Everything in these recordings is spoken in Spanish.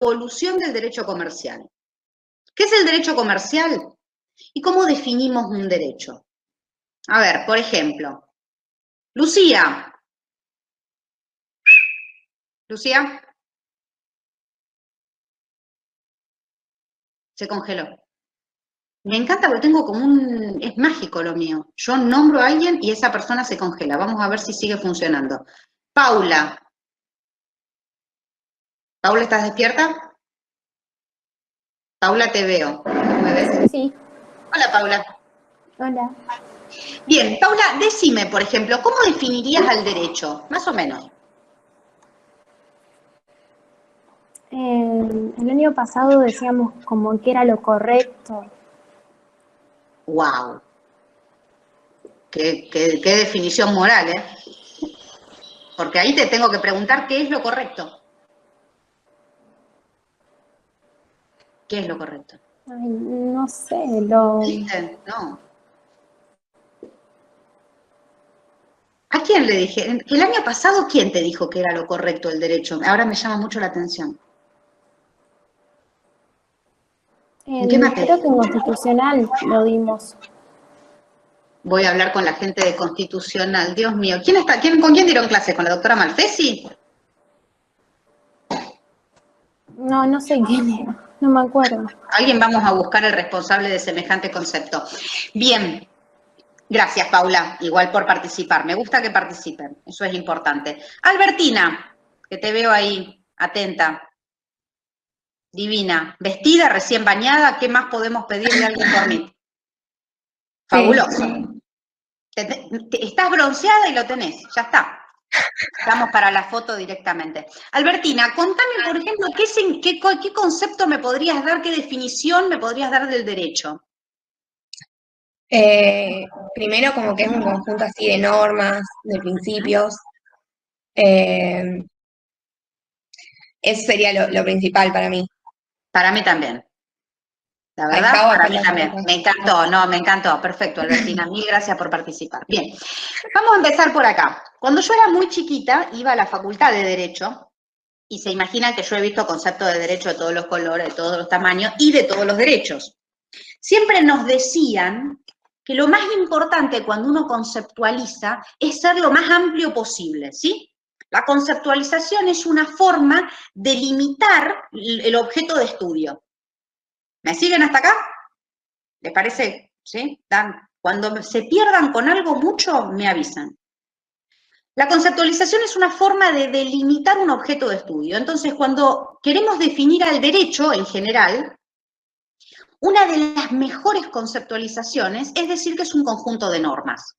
evolución del derecho comercial. ¿Qué es el derecho comercial? ¿Y cómo definimos un derecho? A ver, por ejemplo, Lucía. Lucía. Se congeló. Me encanta porque tengo como un... Es mágico lo mío. Yo nombro a alguien y esa persona se congela. Vamos a ver si sigue funcionando. Paula. Paula, ¿estás despierta? Paula, te veo. ¿Me ves? Sí. Hola, Paula. Hola. Bien, Paula, decime, por ejemplo, ¿cómo definirías al derecho? Más o menos. El año pasado decíamos como que era lo correcto. ¡Wow! Qué definición moral, ¿eh? Porque ahí te tengo que preguntar qué es lo correcto. ¿Qué es lo correcto? Ay, no sé, lo... ¿Viste? No. ¿A quién le dije? El año pasado, ¿quién te dijo que era lo correcto el derecho? Ahora me llama mucho la atención. ¿En qué materia? creo que en constitucional lo dimos. Voy a hablar con la gente de Constitucional. Dios mío. ¿Quién está? ¿Con quién dieron clase? ¿Con la doctora Malfesi? No, no sé quién era, no me acuerdo. Alguien vamos a buscar el responsable de semejante concepto. Bien. Gracias, Paula, igual por participar. Me gusta que participen, eso es importante. Albertina, que te veo ahí, atenta, divina, vestida, recién bañada, ¿qué más podemos pedirle a alguien por mí? Fabuloso. Estás bronceada y lo tenés, ya está. Estamos para la foto directamente. Albertina, contame, por ejemplo, ¿qué concepto me podrías dar, qué definición me podrías dar del derecho? Primero como que es un conjunto así de normas, de principios. Eso sería lo principal para mí. Para mí también. La Ahí verdad, está, para mí acá también. Me encantó, no, me encantó. Perfecto, Albertina. Mil gracias por participar. Bien, vamos a empezar por acá. Cuando yo era muy chiquita, iba a la Facultad de Derecho, y se imaginan que yo he visto conceptos de derecho de todos los colores, de todos los tamaños y de todos los derechos. Siempre nos decían que lo más importante cuando uno conceptualiza es ser lo más amplio posible, ¿sí? La conceptualización es una forma de limitar el objeto de estudio. ¿Me siguen hasta acá? ¿Les parece? ¿Sí? Cuando se pierdan con algo mucho, me avisan. La conceptualización es una forma de delimitar un objeto de estudio. Entonces, cuando queremos definir al derecho en general, una de las mejores conceptualizaciones es decir que es un conjunto de normas.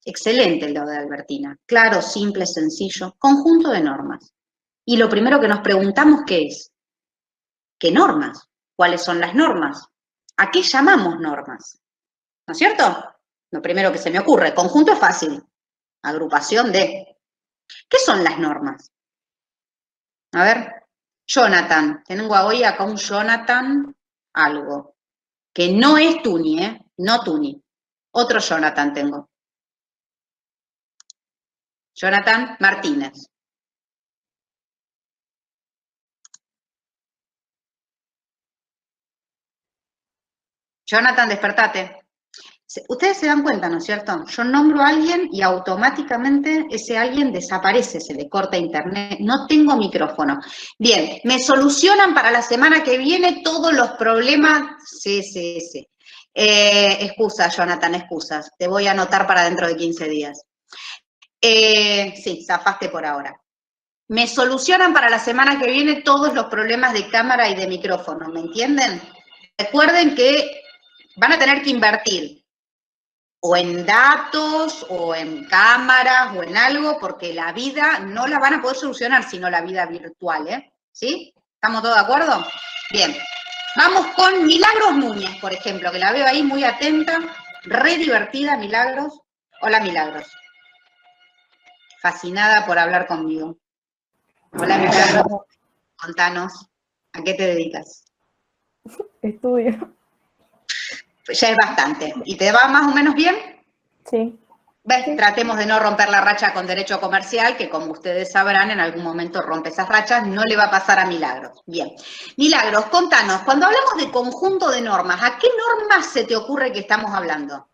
Excelente lo de Albertina. Claro, simple, sencillo. Conjunto de normas. Y lo primero que nos preguntamos, ¿qué es? ¿Qué normas? ¿Cuáles son las normas? ¿A qué llamamos normas? ¿No es cierto? Lo primero que se me ocurre. Conjunto es fácil. Agrupación de. ¿Qué son las normas? A ver, Jonathan. Tengo hoy acá un Jonathan algo. Que no es Tuni, ¿eh? No Tuni. Otro Jonathan tengo. Jonathan Martínez. Jonathan, despertate. Ustedes se dan cuenta, ¿no es cierto? Yo nombro a alguien y automáticamente ese alguien desaparece, se le corta internet, no tengo micrófono. Bien, ¿me solucionan para la semana que viene todos los problemas? Sí. Excusas, Jonathan, excusas. Te voy a anotar para dentro de 15 días. Sí, zafaste por ahora. Me solucionan para la semana que viene todos los problemas de cámara y de micrófono, ¿me entienden? Recuerden que van a tener que invertir o en datos, o en cámaras, o en algo, porque la vida no la van a poder solucionar sino la vida virtual, ¿eh? ¿Sí? ¿Estamos todos de acuerdo? Bien. Vamos con Milagros Núñez, por ejemplo, que la veo ahí muy atenta, re divertida, Milagros. Hola, Milagros. Fascinada por hablar conmigo. Hola, Milagros. Contanos, ¿a qué te dedicas? Estudio. Ya es bastante. ¿Y te va más o menos bien? Sí. ¿Ves? Tratemos de no romper la racha con derecho comercial, que como ustedes sabrán, en algún momento rompe esas rachas, no le va a pasar a Milagros. Bien. Milagros, contanos, cuando hablamos de conjunto de normas, ¿a qué normas se te ocurre que estamos hablando?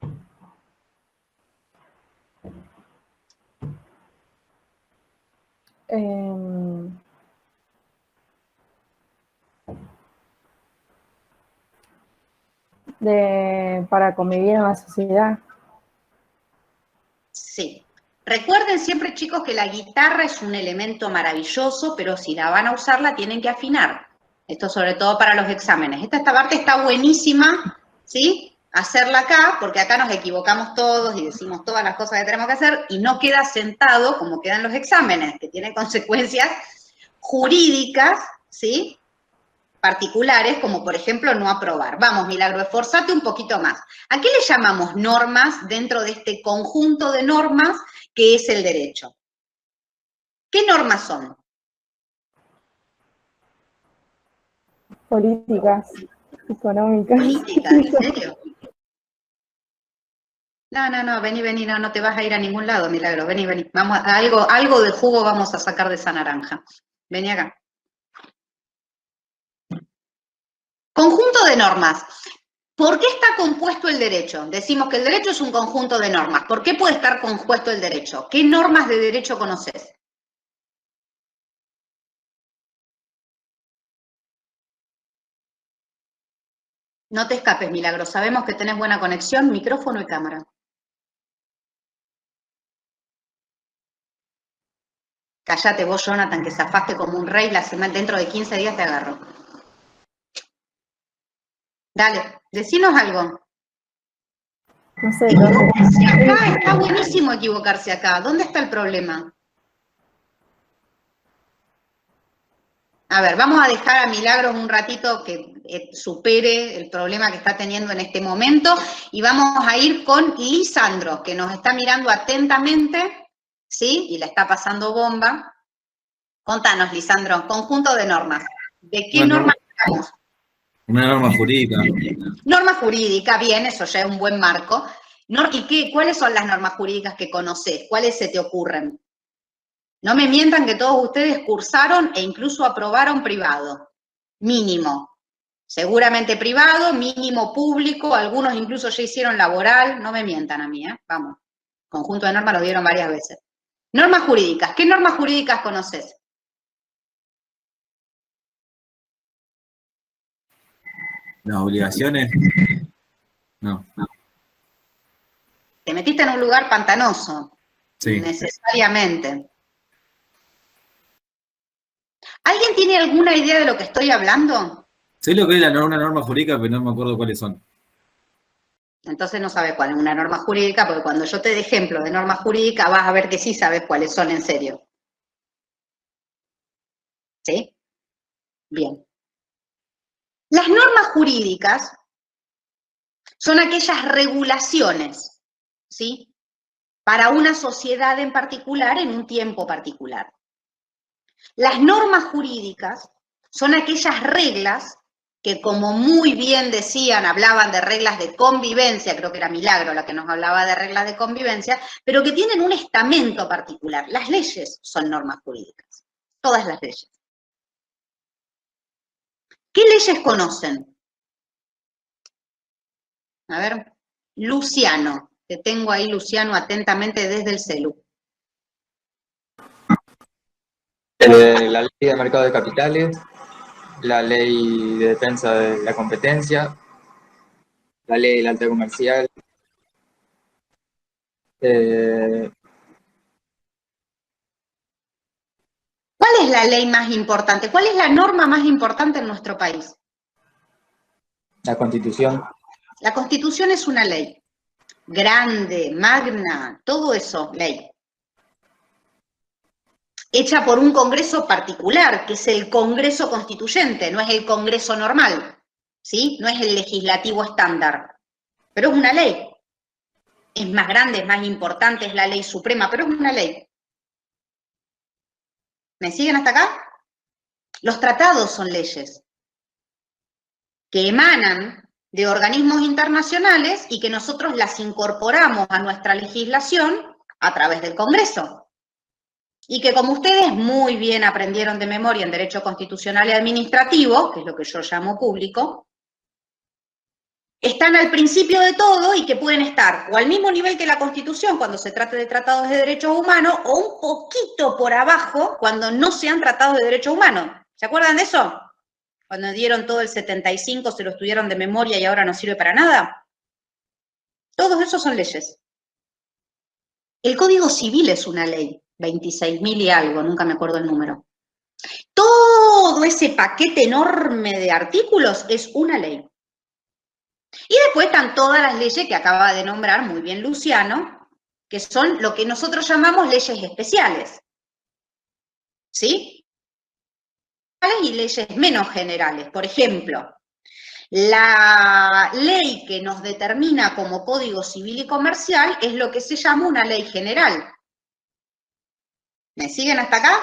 Para convivir en la sociedad. Sí. Recuerden siempre, chicos, que la guitarra es un elemento maravilloso, pero si la van a usar, la tienen que afinar. Esto sobre todo para los exámenes. Esta parte está buenísima, ¿sí? Hacerla acá, porque acá nos equivocamos todos y decimos todas las cosas que tenemos que hacer y no queda sentado como quedan los exámenes, que tienen consecuencias jurídicas, ¿sí? Particulares, como por ejemplo no aprobar. Vamos, Milagro, esforzate un poquito más. ¿A qué le llamamos normas dentro de este conjunto de normas que es el derecho? ¿Qué normas son? Políticas, económicas. ¿Políticas? ¿En serio? No, vení, no te vas a ir a ningún lado, Milagro, vení. Vamos, algo de jugo vamos a sacar de esa naranja. Vení acá. Conjunto de normas. ¿Por qué está compuesto el derecho? Decimos que el derecho es un conjunto de normas. ¿Por qué puede estar compuesto el derecho? ¿Qué normas de derecho conoces? No te escapes, Milagro. Sabemos que tenés buena conexión, micrófono y cámara. Cállate vos, Jonathan, que zafaste como un rey. Dentro de 15 días te agarro. Dale, decinos algo. No sé, Equivocarse acá, está buenísimo equivocarse acá. ¿Dónde está el problema? A ver, vamos a dejar a Milagros un ratito que supere el problema que está teniendo en este momento y vamos a ir con Lisandro, que nos está mirando atentamente, ¿sí? Y la está pasando bomba. Contanos, Lisandro, conjunto de normas. ¿De qué normas hablamos? Una norma jurídica. Norma jurídica, bien, eso ya es un buen marco. ¿Y cuáles son las normas jurídicas que conoces? ¿Cuáles se te ocurren? No me mientan que todos ustedes cursaron e incluso aprobaron privado. Mínimo. Seguramente privado, mínimo público, algunos incluso ya hicieron laboral. No me mientan a mí, ¿eh? Vamos. Conjunto de normas lo dieron varias veces. Normas jurídicas. ¿Qué normas jurídicas conoces? Las obligaciones. No. Te metiste en un lugar pantanoso. Sí. Necesariamente. ¿Alguien tiene alguna idea de lo que estoy hablando? Sé lo que es una norma jurídica, pero no me acuerdo cuáles son. Entonces no sabes cuál es una norma jurídica, porque cuando yo te dé ejemplo de norma jurídica vas a ver que sí sabes cuáles son en serio. ¿Sí? Bien. Las normas jurídicas son aquellas regulaciones, ¿sí? Para una sociedad en particular en un tiempo particular. Las normas jurídicas son aquellas reglas que, como muy bien decían, hablaban de reglas de convivencia, creo que era Milagro la que nos hablaba de reglas de convivencia, pero que tienen un estamento particular. Las leyes son normas jurídicas, todas las leyes. ¿Qué leyes conocen? A ver, Luciano, te tengo ahí, Luciano, atentamente desde el celu. La ley de mercado de capitales, la ley de defensa de la competencia, la ley del arte comercial, ¿Cuál es la ley más importante? ¿Cuál es la norma más importante en nuestro país? la Constitución. La Constitución es una ley. Grande, magna, todo eso, ley. Hecha por un congreso particular, que es el Congreso Constituyente, no es el Congreso normal, ¿sí? No es el legislativo estándar, pero es una ley. Es más grande, es más importante, es la ley suprema, pero es una ley. ¿Me siguen hasta acá? Los tratados son leyes que emanan de organismos internacionales y que nosotros las incorporamos a nuestra legislación a través del Congreso. Y que como ustedes muy bien aprendieron de memoria en Derecho Constitucional y Administrativo, que es lo que yo llamo público, están al principio de todo y que pueden estar o al mismo nivel que la Constitución cuando se trate de tratados de derechos humanos o un poquito por abajo cuando no sean tratados de derechos humanos. ¿Se acuerdan de eso? Cuando dieron todo el 75, se lo estudiaron de memoria y ahora no sirve para nada. Todos esos son leyes. El Código Civil es una ley, 26.000 y algo, nunca me acuerdo el número. Todo ese paquete enorme de artículos es una ley. Y después están todas las leyes que acaba de nombrar muy bien Luciano, que son lo que nosotros llamamos leyes especiales. ¿Sí? Y leyes menos generales. Por ejemplo, la ley que nos determina como Código Civil y Comercial es lo que se llama una ley general. ¿Me siguen hasta acá?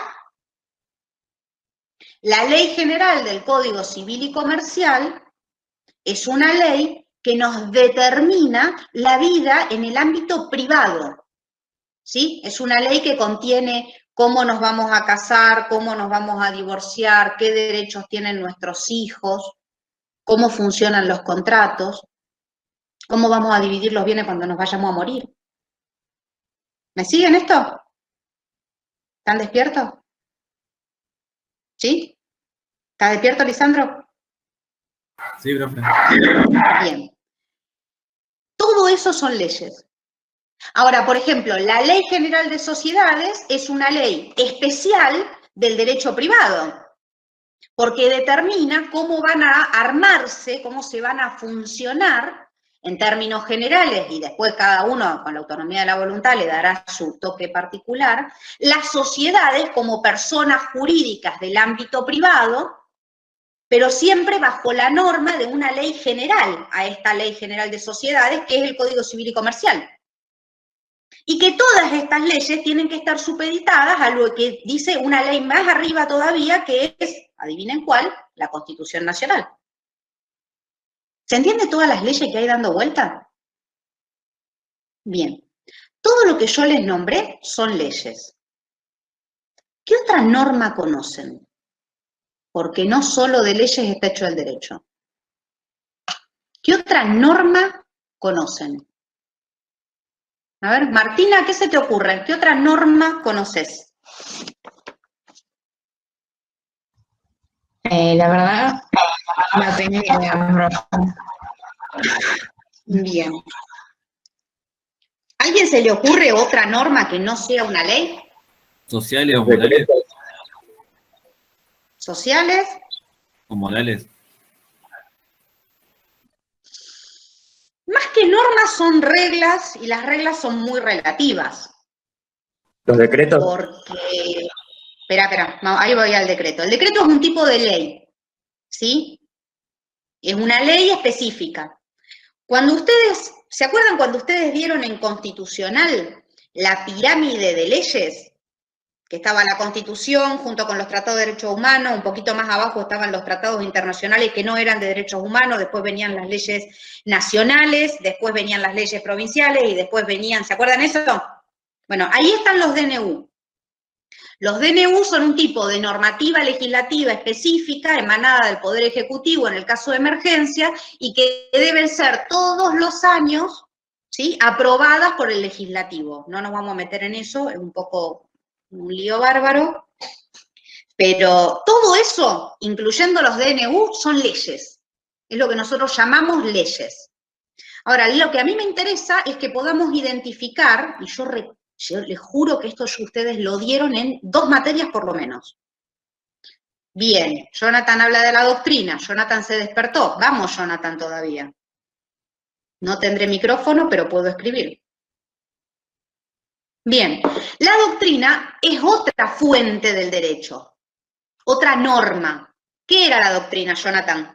La ley general del Código Civil y Comercial es una ley que nos determina la vida en el ámbito privado. ¿Sí? Es una ley que contiene cómo nos vamos a casar, cómo nos vamos a divorciar, qué derechos tienen nuestros hijos, cómo funcionan los contratos, cómo vamos a dividir los bienes cuando nos vayamos a morir. ¿Me siguen esto? ¿Están despiertos? ¿Sí? ¿Está despierto, Lisandro? Sí, profe. Bien. Todo eso son leyes. Ahora, por ejemplo, la Ley General de Sociedades es una ley especial del derecho privado, porque determina cómo van a armarse, cómo se van a funcionar en términos generales, y después cada uno con la autonomía de la voluntad le dará su toque particular, las sociedades como personas jurídicas del ámbito privado, pero siempre bajo la norma de una ley general, a esta Ley General de Sociedades, que es el Código Civil y Comercial. Y que todas estas leyes tienen que estar supeditadas a lo que dice una ley más arriba todavía, que es, adivinen cuál, la Constitución Nacional. ¿Se entiende todas las leyes que hay dando vuelta? Bien. Todo lo que yo les nombré son leyes. ¿Qué otra norma conocen? Porque no solo de leyes está hecho el derecho. ¿Qué otra norma conocen? A ver, Martina, ¿qué se te ocurre? ¿Qué otra norma conoces? La verdad, no tengo idea, profe. Bien. ¿A alguien se le ocurre otra norma que no sea una ley? ¿Sociales o morales? ¿Sociales? ¿O morales? Más que normas son reglas, y las reglas son muy relativas. Los decretos. Porque, espera, ahí voy al decreto. El decreto es un tipo de ley, ¿sí? Es una ley específica. Cuando ustedes, ¿se acuerdan cuando ustedes vieron en Constitucional la pirámide de leyes? Que estaba la Constitución junto con los tratados de derechos humanos, un poquito más abajo estaban los tratados internacionales que no eran de derechos humanos, después venían las leyes nacionales, después venían las leyes provinciales y después venían, ¿se acuerdan eso? Bueno, ahí están los DNU. Los DNU son un tipo de normativa legislativa específica emanada del Poder Ejecutivo en el caso de emergencia y que deben ser todos los años, ¿sí?, aprobadas por el legislativo. No nos vamos a meter en eso, es un poco un lío bárbaro, pero todo eso, incluyendo los DNU, son leyes. Es lo que nosotros llamamos leyes. Ahora, lo que a mí me interesa es que podamos identificar, y yo les juro que esto ustedes lo dieron en 2 materias por lo menos. Bien, Jonathan habla de la doctrina, Jonathan se despertó. Vamos, Jonathan, todavía. No tendré micrófono, pero puedo escribir. Bien, la doctrina es otra fuente del derecho, otra norma. ¿Qué era la doctrina, Jonathan?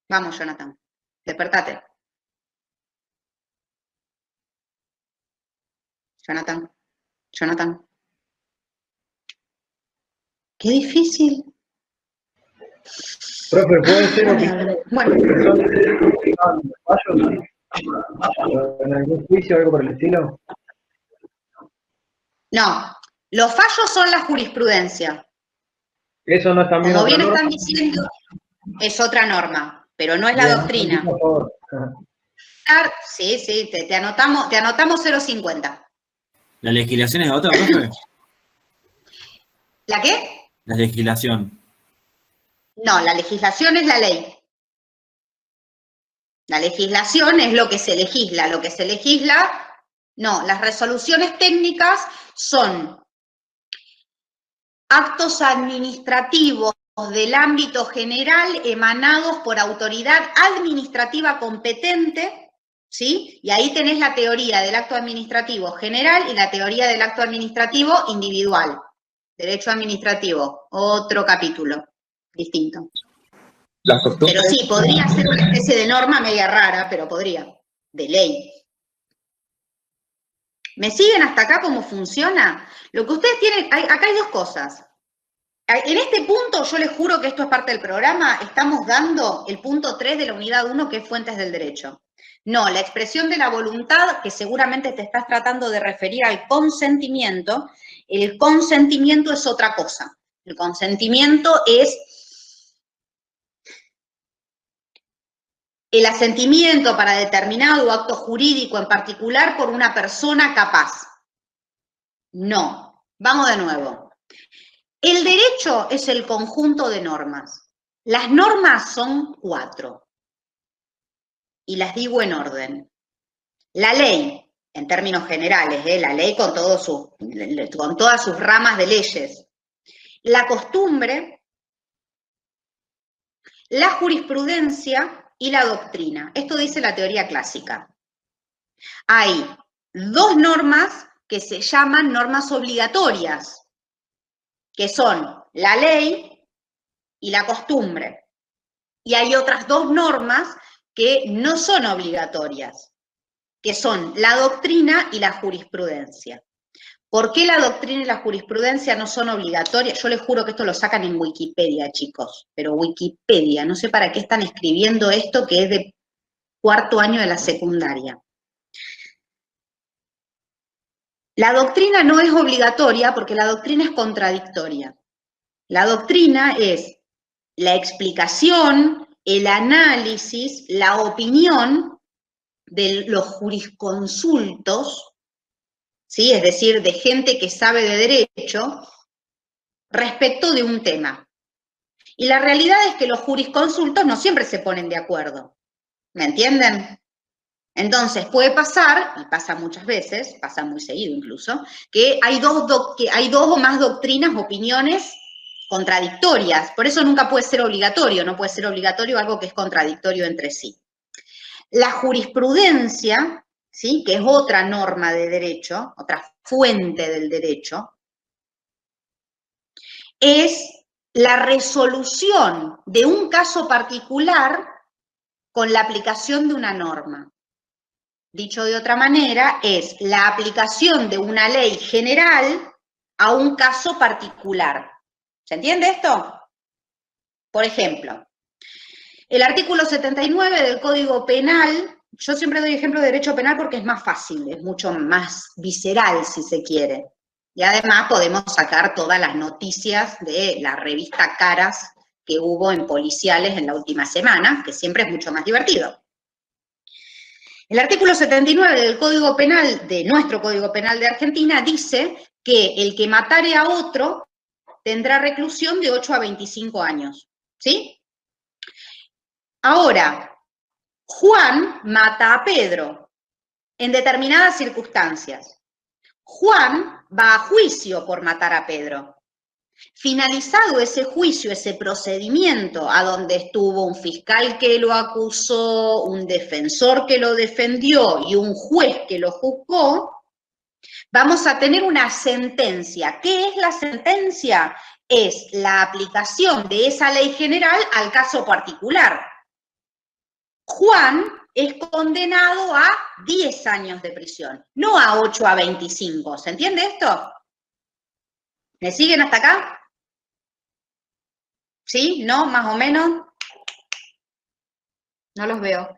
Vamos, Jonathan, despertate. Jonathan. Qué difícil. Profe, ¿puede ser Bueno, en algún juicio o algo por el estilo? no, los fallos son la jurisprudencia. Eso no es también Como otra bien norma. están diciendo, es otra norma, pero no es la Bien, doctrina. por favor. Sí, te anotamos 0,50. ¿La legislación es otra, profe? ¿La qué? La legislación. No, la legislación es la ley. La legislación es lo que se legisla. Lo que se legisla, no, las resoluciones técnicas son actos administrativos del ámbito general emanados por autoridad administrativa competente, ¿sí? Y ahí tenés la teoría del acto administrativo general y la teoría del acto administrativo individual. Derecho administrativo, otro capítulo distinto. Las costumbres. Pero sí, podría ser una especie de norma media rara, pero podría, de ley. ¿Me siguen hasta acá cómo funciona? Lo que ustedes tienen, acá hay dos cosas. En este punto, yo les juro que esto es parte del programa, estamos dando el punto 3 de la unidad 1, que es fuentes del derecho. No, la expresión de la voluntad, que seguramente te estás tratando de referir al consentimiento, el consentimiento es otra cosa. El consentimiento es el asentimiento para determinado acto jurídico en particular por una persona capaz. No, vamos de nuevo. El derecho es el conjunto de normas. Las normas son 4. Y las digo en orden. La ley, en términos generales, la ley con todas sus ramas de leyes. La costumbre, la jurisprudencia y la doctrina. Esto dice la teoría clásica. Hay 2 normas que se llaman normas obligatorias, que son la ley y la costumbre. Y hay otras 2 normas que no son obligatorias, que son la doctrina y la jurisprudencia. ¿Por qué la doctrina y la jurisprudencia no son obligatorias? Yo les juro que esto lo sacan en Wikipedia, chicos, pero Wikipedia, no sé para qué están escribiendo esto que es de 4º año de la secundaria. La doctrina no es obligatoria porque la doctrina es contradictoria. La doctrina es la explicación, el análisis, la opinión de los jurisconsultos, ¿sí? Es decir, de gente que sabe de derecho, respecto de un tema. Y la realidad es que los jurisconsultos no siempre se ponen de acuerdo. ¿Me entienden? Entonces puede pasar, y pasa muchas veces, pasa muy seguido incluso, que hay dos o más doctrinas, opiniones contradictorias. Por eso nunca puede ser obligatorio, no puede ser obligatorio algo que es contradictorio entre sí. La jurisprudencia, ¿sí? Que es otra norma de derecho, otra fuente del derecho, es la resolución de un caso particular con la aplicación de una norma. Dicho de otra manera, es la aplicación de una ley general a un caso particular. ¿Se entiende esto? Por ejemplo, el artículo 79 del Código Penal, yo siempre doy ejemplo de derecho penal porque es más fácil, es mucho más visceral si se quiere. Y además podemos sacar todas las noticias de la revista Caras que hubo en policiales en la última semana, que siempre es mucho más divertido. El artículo 79 del Código Penal, de nuestro Código Penal de Argentina, dice que el que matare a otro tendrá reclusión de 8 a 25 años, ¿sí? Ahora, Juan mata a Pedro en determinadas circunstancias. Juan va a juicio por matar a Pedro. Finalizado ese juicio, ese procedimiento, a donde estuvo un fiscal que lo acusó, un defensor que lo defendió y un juez que lo juzgó, vamos a tener una sentencia. ¿Qué es la sentencia? Es la aplicación de esa ley general al caso particular. Juan es condenado a 10 años de prisión, no a 8 a 25. ¿Se entiende esto? ¿Me siguen hasta acá? ¿Sí? ¿No? ¿Más o menos? No los veo.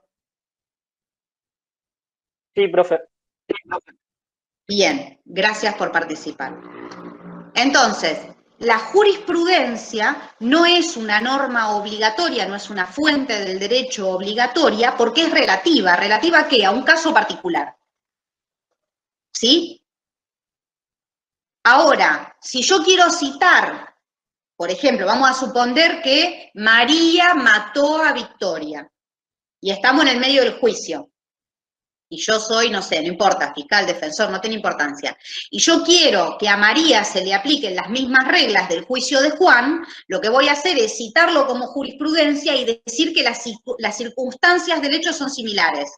Sí, profe. Bien, gracias por participar. Entonces, la jurisprudencia no es una norma obligatoria, no es una fuente del derecho obligatoria, porque es relativa. ¿Relativa a qué? A un caso particular. ¿Sí? Ahora, si yo quiero citar, por ejemplo, vamos a suponer que María mató a Victoria y estamos en el medio del juicio. Y yo soy, no sé, no importa, fiscal, defensor, no tiene importancia. Y yo quiero que a María se le apliquen las mismas reglas del juicio de Juan, lo que voy a hacer es citarlo como jurisprudencia y decir que las circunstancias del hecho son similares.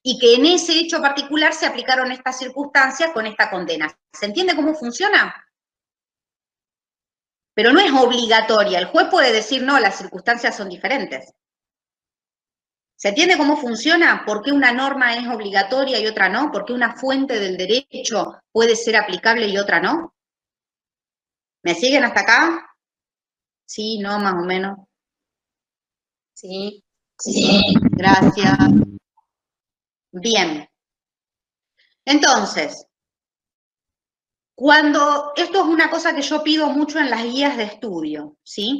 Y que en ese hecho particular se aplicaron estas circunstancias con esta condena. ¿Se entiende cómo funciona? Pero no es obligatoria. El juez puede decir, no, las circunstancias son diferentes. ¿Se entiende cómo funciona? ¿Por qué una norma es obligatoria y otra no? ¿Por qué una fuente del derecho puede ser aplicable y otra no? ¿Me siguen hasta acá? Sí, no, más o menos. Sí. Sí, gracias. Bien. Entonces, esto es una cosa que yo pido mucho en las guías de estudio, ¿sí?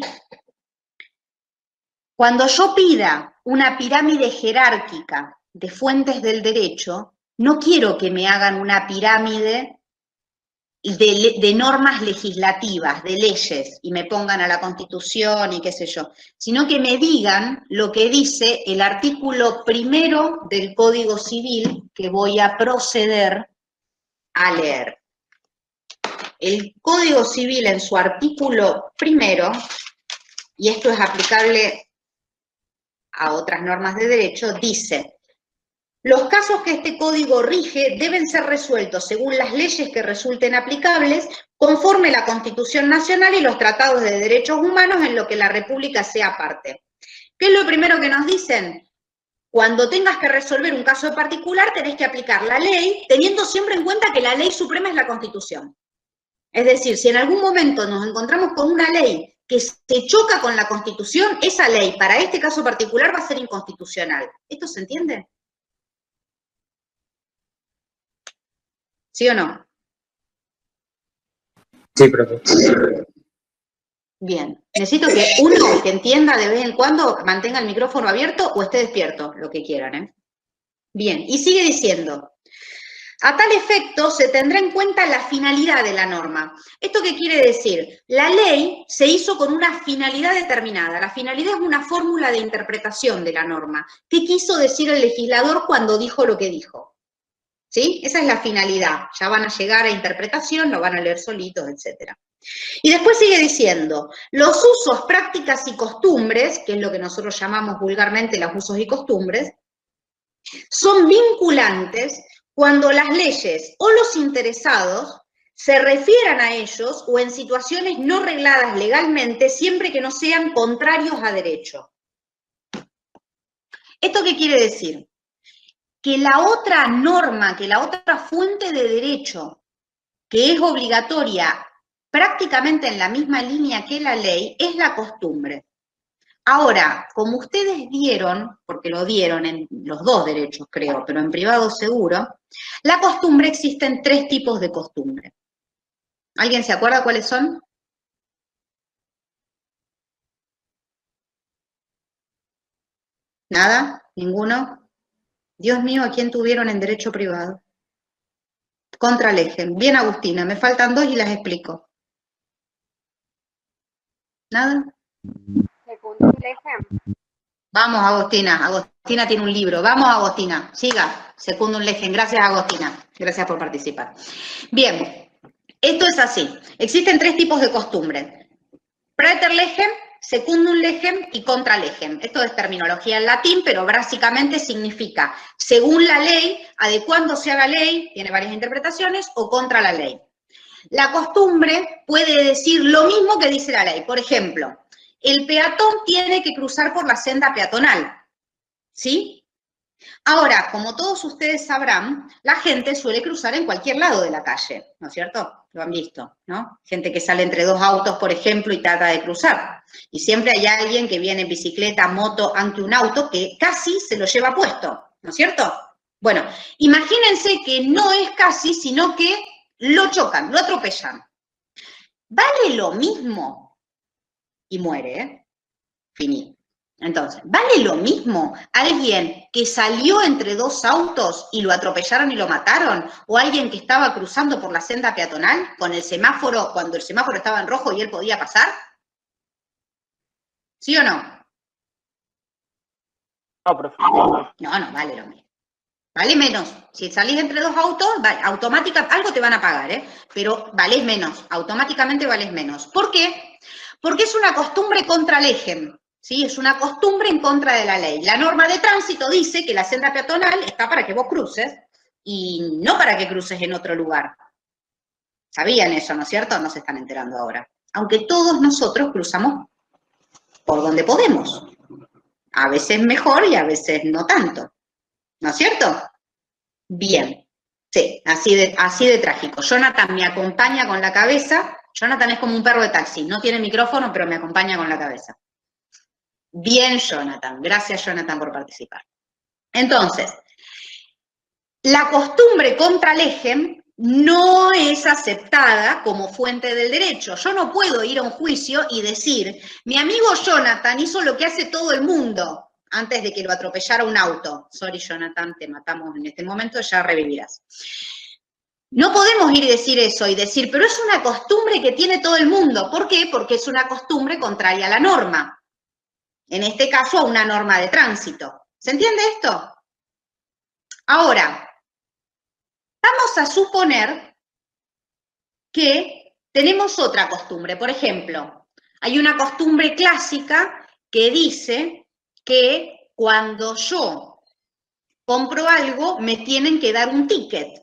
Cuando yo pida una pirámide jerárquica de fuentes del derecho, no quiero que me hagan una pirámide de normas legislativas, de leyes, y me pongan a la Constitución y qué sé yo, sino que me digan lo que dice el artículo 1 del Código Civil que voy a proceder a leer. El Código Civil en su artículo 1, y esto es aplicable a otras normas de derecho, dice: los casos que este código rige deben ser resueltos según las leyes que resulten aplicables, conforme la Constitución Nacional y los tratados de derechos humanos en lo que la República sea parte. ¿Qué es lo primero que nos dicen? Cuando tengas que resolver un caso particular, tenés que aplicar la ley, teniendo siempre en cuenta que la ley suprema es la Constitución. Es decir, si en algún momento nos encontramos con una ley que se choca con la Constitución, esa ley para este caso particular va a ser inconstitucional. ¿Esto se entiende? ¿Sí o no? Sí, profe. Bien. Necesito que uno que entienda de vez en cuando mantenga el micrófono abierto o esté despierto, lo que quieran, ¿eh? Bien, y sigue diciendo: a tal efecto se tendrá en cuenta la finalidad de la norma. ¿Esto qué quiere decir? La ley se hizo con una finalidad determinada. La finalidad es una fórmula de interpretación de la norma. ¿Qué quiso decir el legislador cuando dijo lo que dijo? ¿Sí? Esa es la finalidad. Ya van a llegar a interpretación, lo van a leer solitos, etc. Y después sigue diciendo: los usos, prácticas y costumbres, que es lo que nosotros llamamos vulgarmente los usos y costumbres, son vinculantes cuando las leyes o los interesados se refieran a ellos o en situaciones no regladas legalmente, siempre que no sean contrarios a derecho. ¿Esto qué quiere decir? Que la otra norma, que la otra fuente de derecho que es obligatoria prácticamente en la misma línea que la ley es la costumbre. Ahora, como ustedes vieron, porque lo dieron en los dos derechos creo, pero en privado seguro, la costumbre, existen 3 tipos de costumbre. ¿Alguien se acuerda cuáles son? ¿Nada? ¿Ninguno? Dios mío, ¿a quién tuvieron en derecho privado? Contralegen. Bien, Agustina, me faltan 2 y las explico. ¿Nada? Vamos, Agostina. Agostina tiene un libro. Vamos, Agostina. Siga. Secundum legem. Gracias, Agostina. Gracias por participar. Bien. Esto es así. Existen 3 tipos de costumbre: praeter legem, secundum legem y contra legem. Esto es terminología en latín, pero básicamente significa según la ley, adecuándose a la ley, tiene varias interpretaciones, o contra la ley. La costumbre puede decir lo mismo que dice la ley. Por ejemplo, el peatón tiene que cruzar por la senda peatonal, ¿sí? Ahora, como todos ustedes sabrán, la gente suele cruzar en cualquier lado de la calle, ¿no es cierto? Lo han visto, ¿no? Gente que sale entre dos autos, por ejemplo, y trata de cruzar. Y siempre hay alguien que viene en bicicleta, moto, ante un auto, que casi se lo lleva puesto, ¿no es cierto? Bueno, imagínense que no es casi, sino que lo chocan, lo atropellan. ¿Vale lo mismo? Y muere, ¿eh? Finito. Entonces, ¿vale lo mismo alguien que salió entre dos autos y lo atropellaron y lo mataron? ¿O alguien que estaba cruzando por la senda peatonal con el semáforo, cuando el semáforo estaba en rojo y él podía pasar? ¿Sí o no? No, profe. No, vale lo mismo. Vale menos. Si salís entre dos autos, automáticamente, algo te van a pagar, ¿eh? Pero valés menos, automáticamente valés menos. ¿Por qué? Porque es una costumbre contra legem. ¿Sí? Es una costumbre en contra de la ley. La norma de tránsito dice que la senda peatonal está para que vos cruces y no para que cruces en otro lugar. ¿Sabían eso, no es cierto? No se están enterando ahora. Aunque todos nosotros cruzamos por donde podemos. A veces mejor y a veces no tanto. ¿No es cierto? Bien. Sí, así de trágico. Jonathan me acompaña con la cabeza. Jonathan es como un perro de taxi. No tiene micrófono, pero me acompaña con la cabeza. Bien, Jonathan. Gracias, Jonathan, por participar. Entonces, la costumbre contra legem no es aceptada como fuente del derecho. Yo no puedo ir a un juicio y decir, mi amigo Jonathan hizo lo que hace todo el mundo antes de que lo atropellara un auto. Sorry, Jonathan, te matamos en este momento, ya revivirás. No podemos ir y decir eso y decir, pero es una costumbre que tiene todo el mundo. ¿Por qué? Porque es una costumbre contraria a la norma. En este caso, a una norma de tránsito. ¿Se entiende esto? Ahora, vamos a suponer que tenemos otra costumbre. Por ejemplo, hay una costumbre clásica que dice que cuando yo compro algo, me tienen que dar un ticket.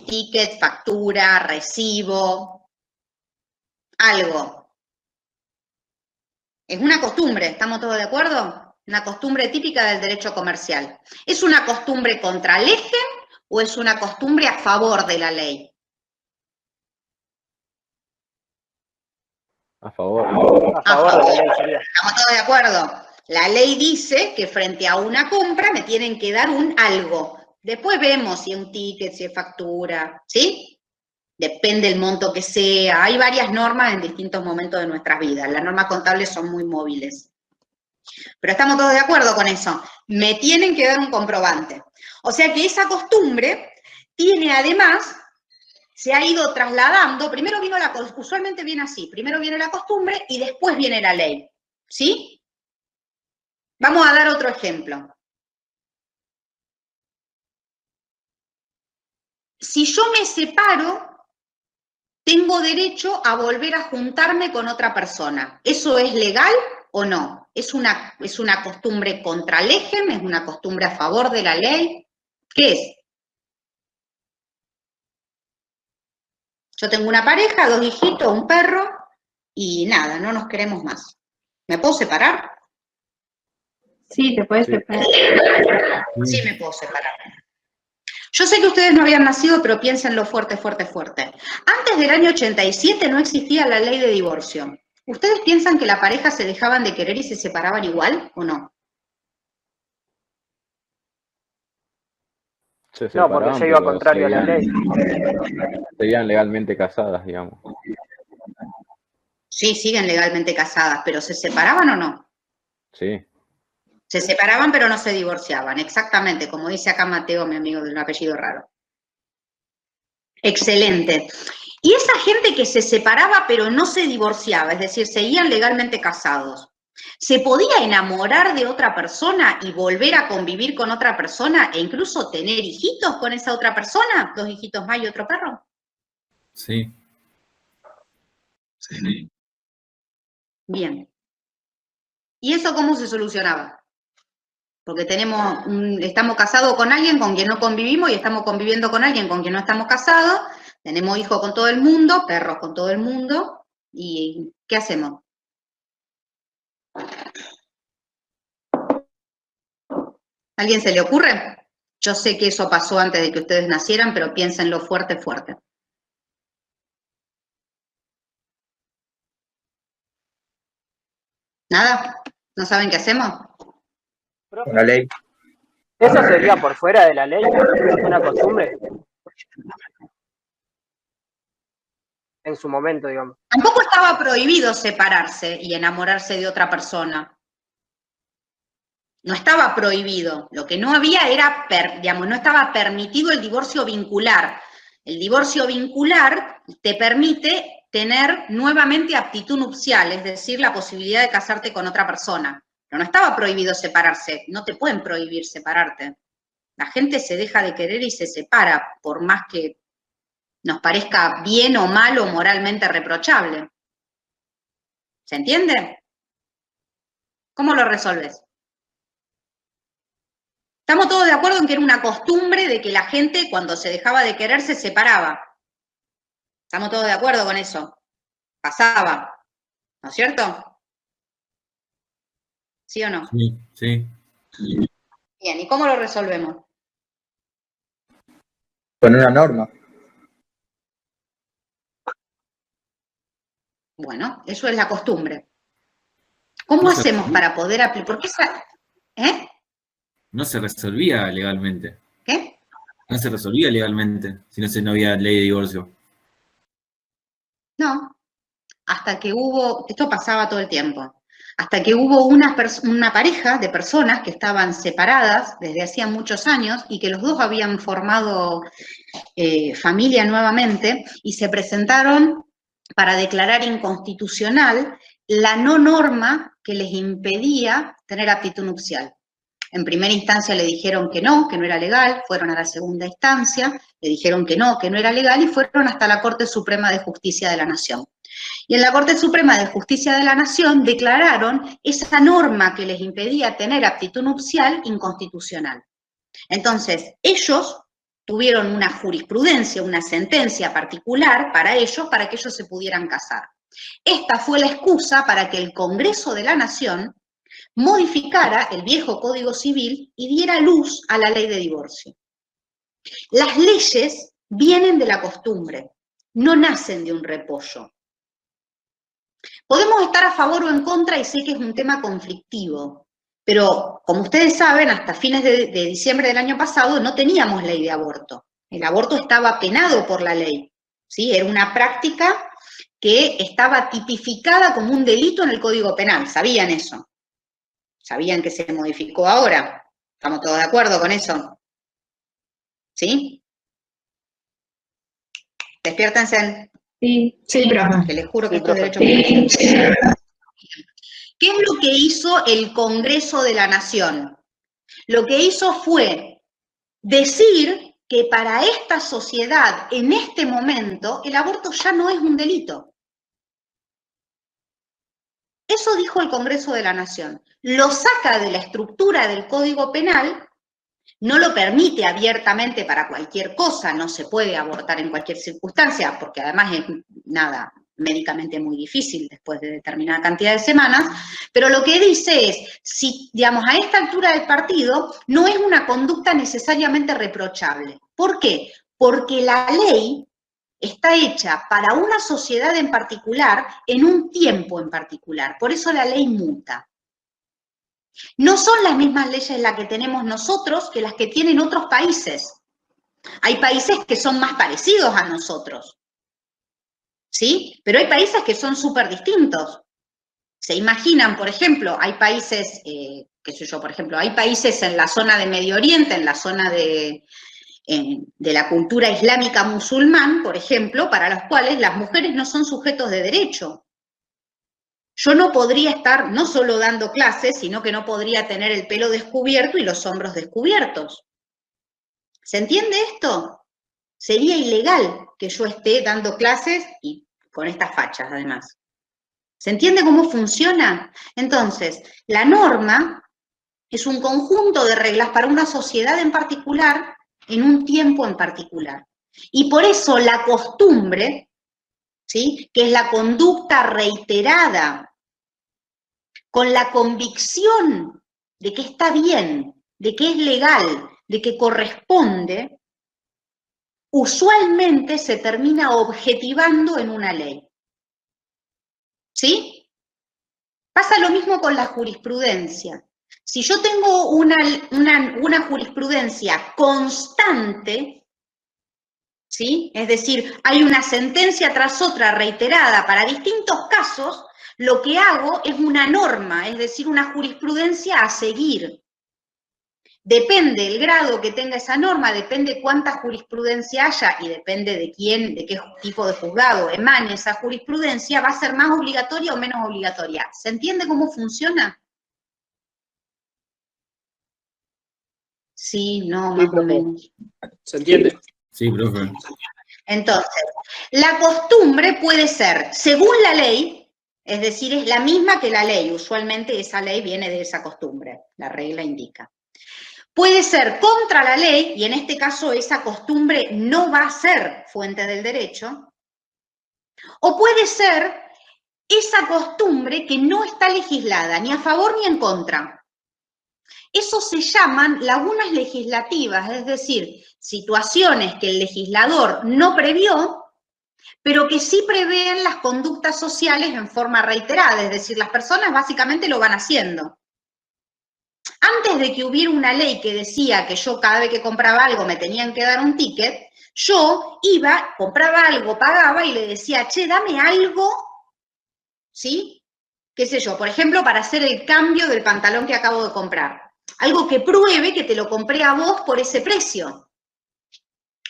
Ticket, factura, recibo, algo. Es una costumbre, ¿estamos todos de acuerdo? Una costumbre típica del derecho comercial. ¿Es una costumbre contra legem o es una costumbre a favor de la ley? A favor. A favor de la ley sería. ¿Estamos todos de acuerdo? La ley dice que frente a una compra me tienen que dar un algo. Después vemos si es un ticket, si es factura, ¿sí? Depende del monto que sea. Hay varias normas en distintos momentos de nuestras vidas. Las normas contables son muy móviles. Pero estamos todos de acuerdo con eso. Me tienen que dar un comprobante. O sea que esa costumbre tiene además, se ha ido trasladando, primero vino usualmente viene así, primero viene la costumbre y después viene la ley. ¿Sí? Vamos a dar otro ejemplo. Si yo me separo, tengo derecho a volver a juntarme con otra persona. ¿Eso es legal o no? ¿Es una costumbre contra legem? ¿Es una costumbre a favor de la ley? ¿Qué es? Yo tengo una pareja, 2 hijitos, un perro, y nada, no nos queremos más. ¿Me puedo separar? Sí, te puedes separar. Sí, me puedo separar. Yo sé que ustedes no habían nacido, pero piénsenlo fuerte, fuerte, fuerte. Antes del año 87 no existía la ley de divorcio. ¿Ustedes piensan que la pareja se dejaban de querer y se separaban igual o no? Se No, porque separaban, se iba pero contrario a la ley. seguían legalmente casadas, digamos. Sí, siguen legalmente casadas, pero ¿se separaban o no? Sí. Se separaban pero no se divorciaban, exactamente, como dice acá Mateo, mi amigo de un apellido raro. Excelente. Y esa gente que se separaba pero no se divorciaba, es decir, seguían legalmente casados, ¿se podía enamorar de otra persona y volver a convivir con otra persona e incluso tener hijitos con esa otra persona? 2 hijitos más y otro perro. Sí. Sí. Bien. ¿Y eso cómo se solucionaba? Porque estamos casados con alguien con quien no convivimos y estamos conviviendo con alguien con quien no estamos casados, tenemos hijos con todo el mundo, perros con todo el mundo, ¿y qué hacemos? ¿Alguien se le ocurre? Yo sé que eso pasó antes de que ustedes nacieran, pero piénsenlo fuerte, fuerte. ¿Nada? ¿No saben qué hacemos? Una ley. ¿Eso sería por fuera de la ley? ¿Una costumbre? En su momento, digamos. Tampoco estaba prohibido separarse y enamorarse de otra persona. No estaba prohibido. Lo que no había era, digamos, no estaba permitido el divorcio vincular. El divorcio vincular te permite tener nuevamente aptitud nupcial, es decir, la posibilidad de casarte con otra persona. Pero no estaba prohibido separarse. No te pueden prohibir separarte. La gente se deja de querer y se separa, por más que nos parezca bien o mal o moralmente reprochable. ¿Se entiende? ¿Cómo lo resolves? Estamos todos de acuerdo en que era una costumbre de que la gente cuando se dejaba de querer se separaba. Estamos todos de acuerdo con eso. Pasaba. ¿No es cierto? ¿Sí o no? Sí, sí. Bien, ¿y cómo lo resolvemos? Con una norma. Bueno, eso es la costumbre. ¿Cómo No se hacemos resolvía. para poder aplicar? Porque esa, ¿eh? No se resolvía legalmente. ¿Qué? No se resolvía legalmente si no había ley de divorcio. No. Hasta que hubo, esto pasaba todo el tiempo, hasta que hubo una pareja de personas que estaban separadas desde hacía muchos años y que los dos habían formado familia nuevamente y se presentaron para declarar inconstitucional la no norma que les impedía tener aptitud nupcial. En primera instancia le dijeron que no era legal, fueron a la segunda instancia, le dijeron que no era legal y fueron hasta la Corte Suprema de Justicia de la Nación. Y en la Corte Suprema de Justicia de la Nación declararon esa norma que les impedía tener aptitud nupcial inconstitucional. Entonces, ellos tuvieron una jurisprudencia, una sentencia particular para ellos, para que ellos se pudieran casar. Esta fue la excusa para que el Congreso de la Nación modificara el viejo Código Civil y diera luz a la ley de divorcio. Las leyes vienen de la costumbre, no nacen de un repollo. Podemos estar a favor o en contra y sé que es un tema conflictivo, pero como ustedes saben, hasta fines de diciembre del año pasado no teníamos ley de aborto. El aborto estaba penado por la ley, ¿sí? Era una práctica que estaba tipificada como un delito en el Código Penal, ¿sabían eso? ¿Sabían que se modificó ahora? ¿Estamos todos de acuerdo con eso? ¿Sí? Despiértense. Sí, profe. Que les juro que Sí, esto es profe. derecho. ¿Qué es lo que hizo el Congreso de la Nación? Lo que hizo fue decir que para esta sociedad, en este momento, el aborto ya no es un delito. Eso dijo el Congreso de la Nación. Lo saca de la estructura del Código Penal, no lo permite abiertamente para cualquier cosa, no se puede abortar en cualquier circunstancia, porque además es médicamente muy difícil después de determinada cantidad de semanas, pero lo que dice es, si, digamos, a esta altura del partido, no es una conducta necesariamente reprochable. ¿Por qué? Porque la ley está hecha para una sociedad en particular, en un tiempo en particular. Por eso la ley muta. No son las mismas leyes las que tenemos nosotros que las que tienen otros países. Hay países que son más parecidos a nosotros, ¿sí? Pero hay países que son súper distintos. Se imaginan, por ejemplo, hay países, qué sé yo, por ejemplo, hay países en la zona de Medio Oriente, en la zona de la cultura islámica musulmán, por ejemplo, para los cuales las mujeres no son sujetos de derecho. Yo no podría estar no solo dando clases, sino que no podría tener el pelo descubierto y los hombros descubiertos. ¿Se entiende esto? Sería ilegal que yo esté dando clases y con estas fachas, además. ¿Se entiende cómo funciona? Entonces, la norma es un conjunto de reglas para una sociedad en particular, en un tiempo en particular. Y por eso la costumbre, ¿sí?, que es la conducta reiterada, con la convicción de que está bien, de que es legal, de que corresponde, usualmente se termina objetivando en una ley. ¿Sí? Pasa lo mismo con la jurisprudencia. Si yo tengo una jurisprudencia constante, ¿sí? Es decir, hay una sentencia tras otra reiterada para distintos casos, lo que hago es una norma, es decir, una jurisprudencia a seguir. Depende del grado que tenga esa norma, depende cuánta jurisprudencia haya y depende de quién, de qué tipo de juzgado emane esa jurisprudencia, va a ser más obligatoria o menos obligatoria. ¿Se entiende cómo funciona? Sí, no, Sí, más o profe. menos. ¿Se entiende? Sí, profe. Entonces, la costumbre puede ser según la ley, es decir, es la misma que la ley. Usualmente esa ley viene de esa costumbre, la regla indica. Puede ser contra la ley, y en este caso esa costumbre no va a ser fuente del derecho, o puede ser esa costumbre que no está legislada, ni a favor ni en contra. Eso se llaman lagunas legislativas, es decir, situaciones que el legislador no previó, pero que sí prevén las conductas sociales en forma reiterada, es decir, las personas básicamente lo van haciendo. Antes de que hubiera una ley que decía que yo cada vez que compraba algo me tenían que dar un ticket, yo iba, compraba algo, pagaba y le decía, che, dame algo, ¿sí? Qué sé yo, por ejemplo, para hacer el cambio del pantalón que acabo de comprar. Algo que pruebe que te lo compré a vos por ese precio.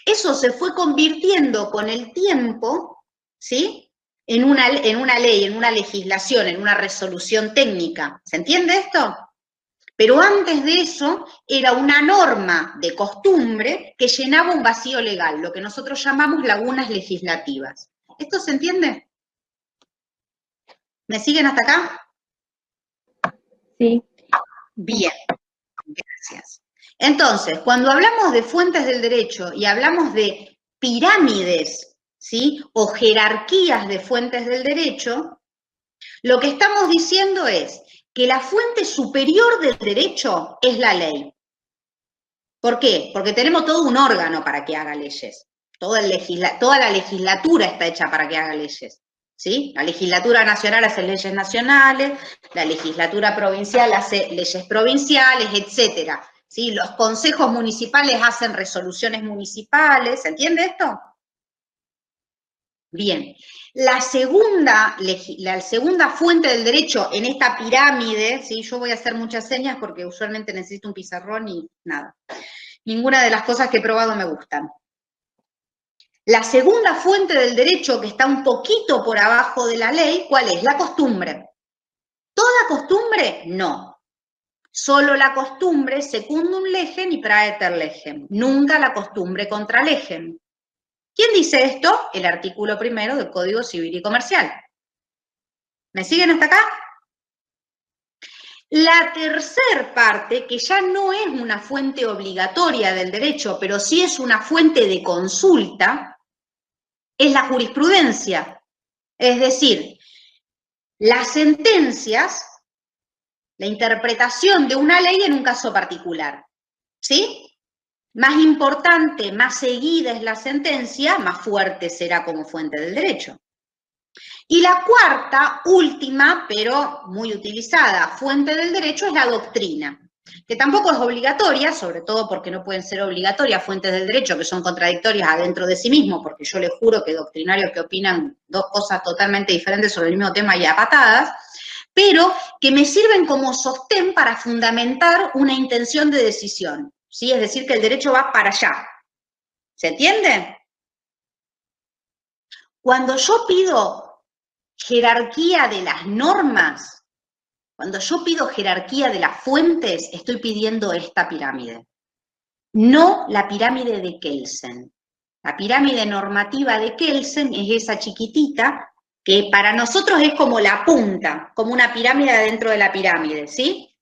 Eso se fue convirtiendo con el tiempo, ¿sí? En una ley, en una legislación, en una resolución técnica. ¿Se entiende esto? Pero antes de eso era una norma de costumbre que llenaba un vacío legal, lo que nosotros llamamos lagunas legislativas. ¿Esto se entiende? ¿Me siguen hasta acá? Sí. Bien, gracias. Entonces, cuando hablamos de fuentes del derecho y hablamos de pirámides, ¿sí? O jerarquías de fuentes del derecho, lo que estamos diciendo es que la fuente superior del derecho es la ley. ¿Por qué? Porque tenemos todo un órgano para que haga leyes. Toda la legislatura está hecha para que haga leyes. ¿Sí? La legislatura nacional hace leyes nacionales, la legislatura provincial hace leyes provinciales, etc. ¿Sí? Los consejos municipales hacen resoluciones municipales. ¿Se entiende esto? Bien. La segunda fuente del derecho en esta pirámide, ¿sí? Yo voy a hacer muchas señas porque usualmente necesito un pizarrón y nada. Ninguna de las cosas que he probado me gustan. La segunda fuente del derecho, que está un poquito por abajo de la ley, ¿cuál es? La costumbre. ¿Toda costumbre? No. Solo la costumbre secundum legem y praeter legem. Nunca la costumbre contra legem. ¿Quién dice esto? El artículo 1 del Código Civil y Comercial. ¿Me siguen hasta acá? La tercera parte, que ya no es una fuente obligatoria del derecho, pero sí es una fuente de consulta, es la jurisprudencia. Es decir, las sentencias, la interpretación de una ley en un caso particular. ¿Sí? Más importante, más seguida es la sentencia, más fuerte será como fuente del derecho. Y la cuarta, última, pero muy utilizada, fuente del derecho es la doctrina, que tampoco es obligatoria, sobre todo porque no pueden ser obligatorias fuentes del derecho que son contradictorias adentro de sí mismo, porque yo les juro que doctrinarios que opinan dos cosas totalmente diferentes sobre el mismo tema y a patadas, pero que me sirven como sostén para fundamentar una intención de decisión, ¿sí? Es decir, que el derecho va para allá. ¿Se entiende? Cuando yo pido jerarquía de las normas, cuando yo pido jerarquía de las fuentes, estoy pidiendo esta pirámide. No la pirámide de Kelsen. La pirámide normativa de Kelsen es esa chiquitita que para nosotros es como la punta, como una pirámide dentro de la pirámide, ¿sí?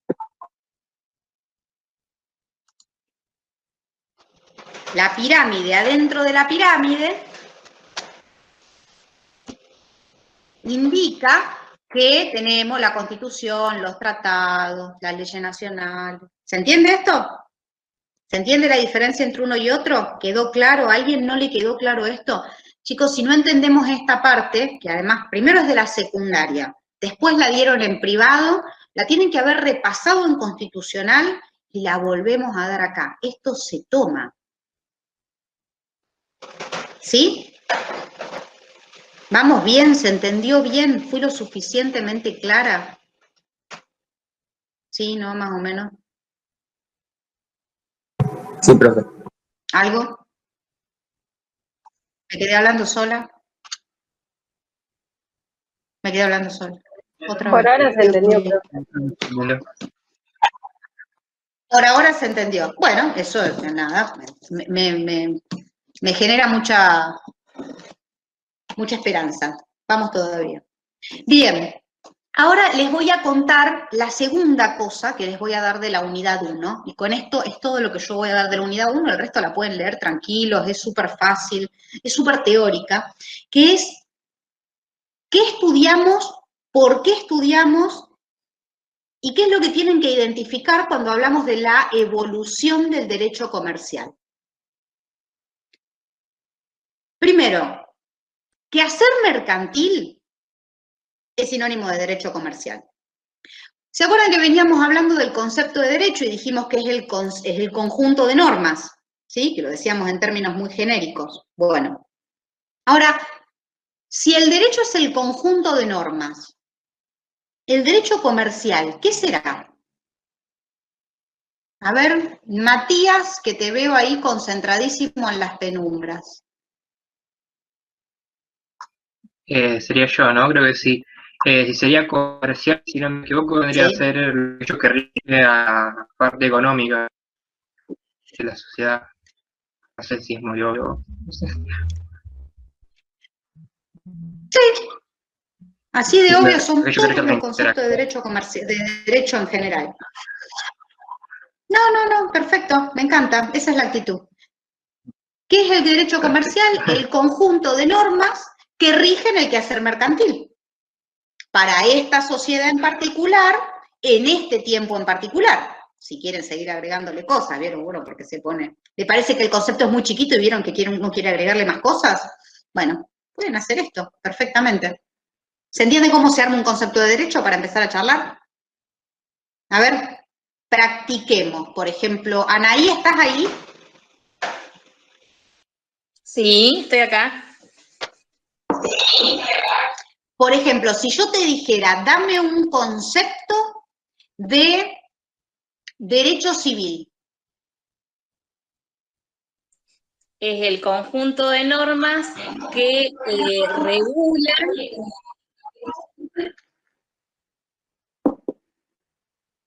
La pirámide adentro de la pirámide indica que tenemos la Constitución, los tratados, las leyes nacionales, ¿Se entiende esto? ¿Se entiende la diferencia entre uno y otro? ¿Quedó claro? ¿A alguien no le quedó claro esto? Chicos, si no entendemos esta parte, que además primero es de la secundaria, después la dieron en privado, la tienen que haber repasado en constitucional y la volvemos a dar acá. Esto se toma. ¿Sí? ¿Vamos bien? ¿Se entendió bien? ¿Fui lo suficientemente clara? ¿Sí? ¿No? Más o menos. Sí, profe. ¿Algo? ¿Me quedé hablando sola? Me quedé hablando sola. Otra Por vez. ahora se entendió, profe. Por ahora se entendió. Bueno, eso es nada. Me genera mucha esperanza. Vamos todavía. Bien. Ahora les voy a contar la segunda cosa que les voy a dar de la unidad 1, y con esto es todo lo que yo voy a dar de la unidad 1, el resto la pueden leer tranquilos, es súper fácil, es súper teórica, que es qué estudiamos, por qué estudiamos y qué es lo que tienen que identificar cuando hablamos de la evolución del derecho comercial. Primero, que hacer mercantil es sinónimo de derecho comercial. ¿Se acuerdan que veníamos hablando del concepto de derecho y dijimos que es el conjunto de normas? ¿Sí? Que lo decíamos en términos muy genéricos. Bueno, ahora, si el derecho es el conjunto de normas, el derecho comercial, ¿qué será? A ver, Matías, que te veo ahí concentradísimo en las penumbras. Sería yo, ¿no? Creo que sí. Si sería comercial, si no me equivoco, vendría Sí. a ser el derecho que rige a la parte económica de la sociedad. No sé si es muy obvio. No sé. Así de obvio son Aquellos todos derechos los de conceptos de derecho comercial, de derecho en general. No, perfecto, me encanta, esa es la actitud. ¿Qué es el derecho comercial? El conjunto de normas que rigen el quehacer mercantil. Para esta sociedad en particular, en este tiempo en particular. Si quieren seguir agregándole cosas, ¿vieron? Bueno, porque se pone... ¿Le parece que el concepto es muy chiquito y vieron que uno quiere agregarle más cosas? Bueno, pueden hacer esto perfectamente. ¿Se entiende cómo se arma un concepto de derecho para empezar a charlar? A ver, practiquemos. Por ejemplo, Anaí, ¿estás ahí? Sí, estoy acá. Por ejemplo, si yo te dijera, dame un concepto de derecho civil. Es el conjunto de normas que regulan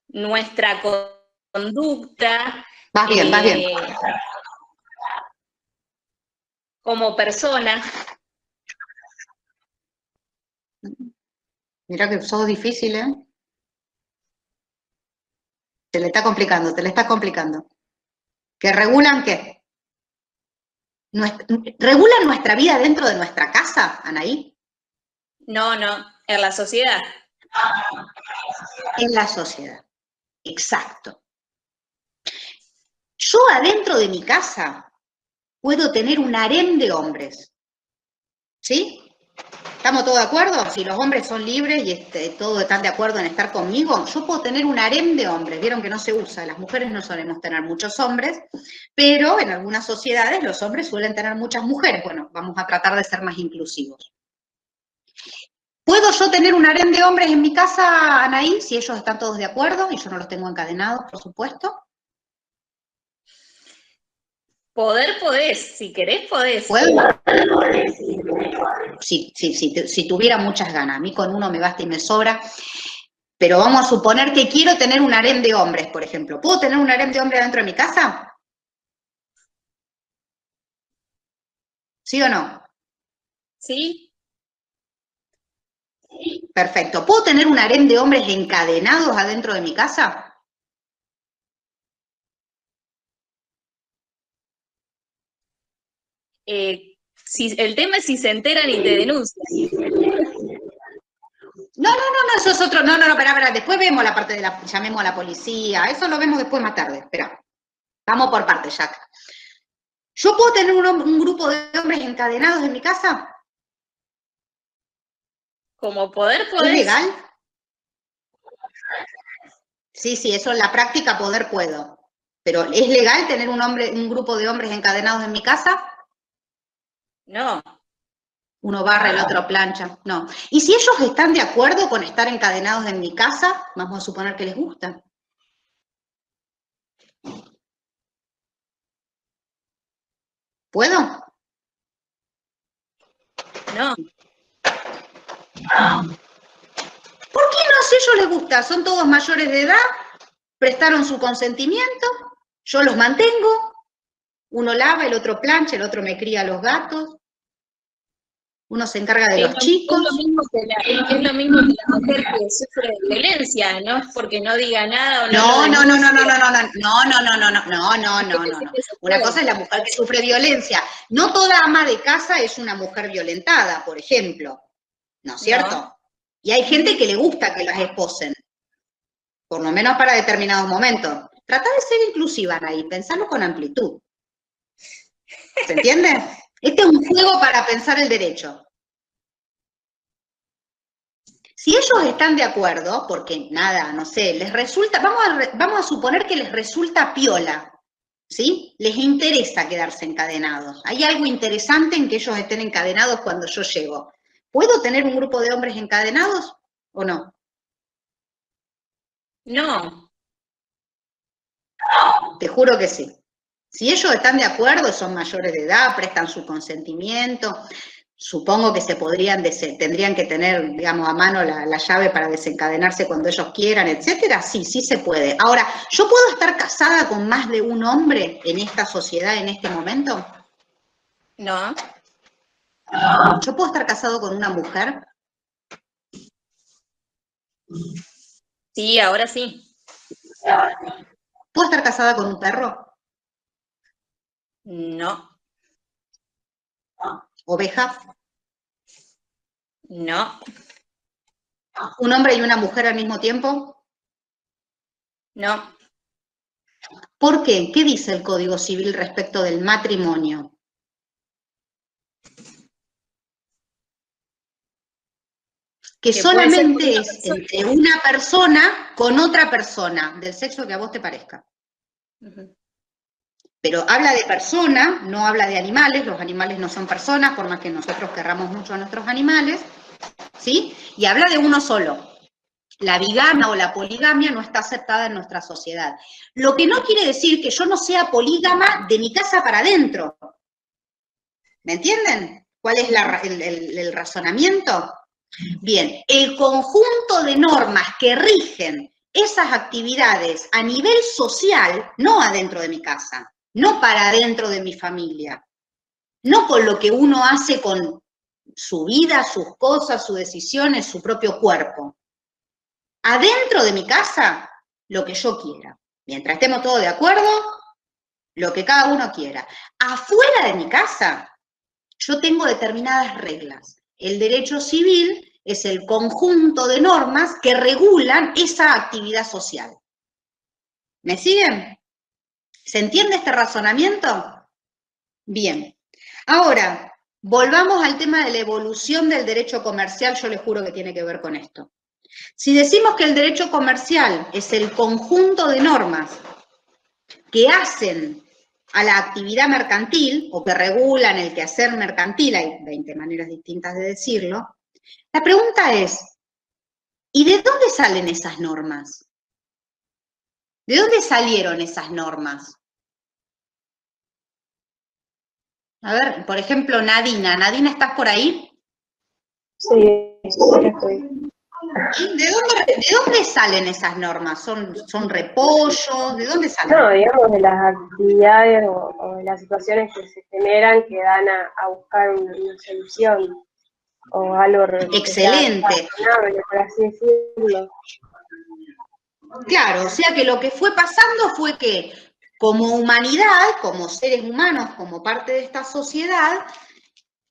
nuestra conducta. Vas bien, vas bien. Como persona. Mirá que sos difícil, ¿eh? Te le está complicando, te le está complicando. ¿Que regulan qué? ¿Regulan nuestra vida dentro de nuestra casa, Anaí? No, en la sociedad. En la sociedad, exacto. Yo adentro de mi casa puedo tener un harén de hombres, ¿sí? ¿Estamos todos de acuerdo? Si los hombres son libres y todos están de acuerdo en estar conmigo, yo puedo tener un harén de hombres. Vieron que no se usa, las mujeres no solemos tener muchos hombres, pero en algunas sociedades los hombres suelen tener muchas mujeres. Bueno, vamos a tratar de ser más inclusivos. ¿Puedo yo tener un harén de hombres en mi casa, Anaí, si ellos están todos de acuerdo y yo no los tengo encadenados, por supuesto? Poder podés, si querés podés. ¿Puedo? Sí, si tuviera muchas ganas. A mí con uno me basta y me sobra. Pero vamos a suponer que quiero tener un harén de hombres, por ejemplo. ¿Puedo tener un harén de hombres dentro de mi casa? ¿Sí o no? Sí. Perfecto. ¿Puedo tener un harén de hombres encadenados adentro de mi casa? El tema es si se enteran y te denuncian. No, eso es otro. No, espera. Después vemos la parte de llamemos a la policía. Eso lo vemos después más tarde. Espera. Vamos por partes, Jack. ¿Yo puedo tener un grupo de hombres encadenados en mi casa? Como poder ¿Es podés. legal? Sí, eso en la práctica poder puedo. Pero ¿es legal tener un grupo de hombres encadenados en mi casa? No. Uno barra, el otro plancha. No. Y si ellos están de acuerdo con estar encadenados en mi casa, vamos a suponer que les gusta. ¿Puedo? No. ¿Por qué no? Si a ellos les gusta, son todos mayores de edad, prestaron su consentimiento, yo los mantengo, uno lava, el otro plancha, el otro me cría los gatos, uno se encarga de los chicos. Es lo mismo que la mujer que sufre de violencia, no es porque no diga nada o No. lo No. Una cosa es la mujer que sufre violencia. No toda ama de casa es una mujer violentada, por ejemplo. ¿No es cierto? No. Y hay gente que le gusta que las esposen. Por lo menos para determinados momentos. Trata de ser inclusiva, Anaí, pensarlo con amplitud. ¿Se entiende? Este es un juego para pensar el derecho. Si ellos están de acuerdo, porque nada, no sé, les resulta, vamos a suponer que les resulta piola, ¿sí? Les interesa quedarse encadenados. Hay algo interesante en que ellos estén encadenados cuando yo llego. ¿Puedo tener un grupo de hombres encadenados o no? No. Te juro que sí. Si ellos están de acuerdo, son mayores de edad, prestan su consentimiento, supongo que tendrían que tener, digamos, a mano la llave para desencadenarse cuando ellos quieran, etcétera. Sí se puede. Ahora, ¿yo puedo estar casada con más de un hombre en esta sociedad en este momento? No. ¿Yo puedo estar casado con una mujer? Sí, ahora sí. ¿Puedo estar casada con un perro? No. ¿Oveja? No. ¿Un hombre y una mujer al mismo tiempo? No. ¿Por qué? ¿Qué dice el Código Civil respecto del matrimonio? Que solamente es entre una persona con otra persona, del sexo que a vos te parezca. Pero habla de persona, no habla de animales, los animales no son personas, por más que nosotros querramos mucho a nuestros animales, ¿sí? Y habla de uno solo. La bigamia o la poligamia no está aceptada en nuestra sociedad. Lo que no quiere decir que yo no sea polígama de mi casa para adentro. ¿Me entienden? ¿Cuál es el razonamiento? Bien, el conjunto de normas que rigen esas actividades a nivel social, no adentro de mi casa, no para adentro de mi familia, no con lo que uno hace con su vida, sus cosas, sus decisiones, su propio cuerpo. Adentro de mi casa, lo que yo quiera. Mientras estemos todos de acuerdo, lo que cada uno quiera. Afuera de mi casa, yo tengo determinadas reglas. El derecho civil es el conjunto de normas que regulan esa actividad social. ¿Me siguen? ¿Se entiende este razonamiento? Bien. Ahora, volvamos al tema de la evolución del derecho comercial, yo les juro que tiene que ver con esto. Si decimos que el derecho comercial es el conjunto de normas que hacen a la actividad mercantil, o que regulan el quehacer mercantil, hay 20 maneras distintas de decirlo, la pregunta es, ¿y de dónde salen esas normas? ¿De dónde salieron esas normas? A ver, por ejemplo, Nadina. Nadina, ¿estás por ahí? Sí, estoy. ¿De dónde salen esas normas? ¿Son repollos? ¿De dónde salen? No, digamos de las actividades o de las situaciones que se generan que dan a buscar una solución o algo excelente, razonable, por así decirlo. Claro, o sea que lo que fue pasando fue que como humanidad, como seres humanos, como parte de esta sociedad,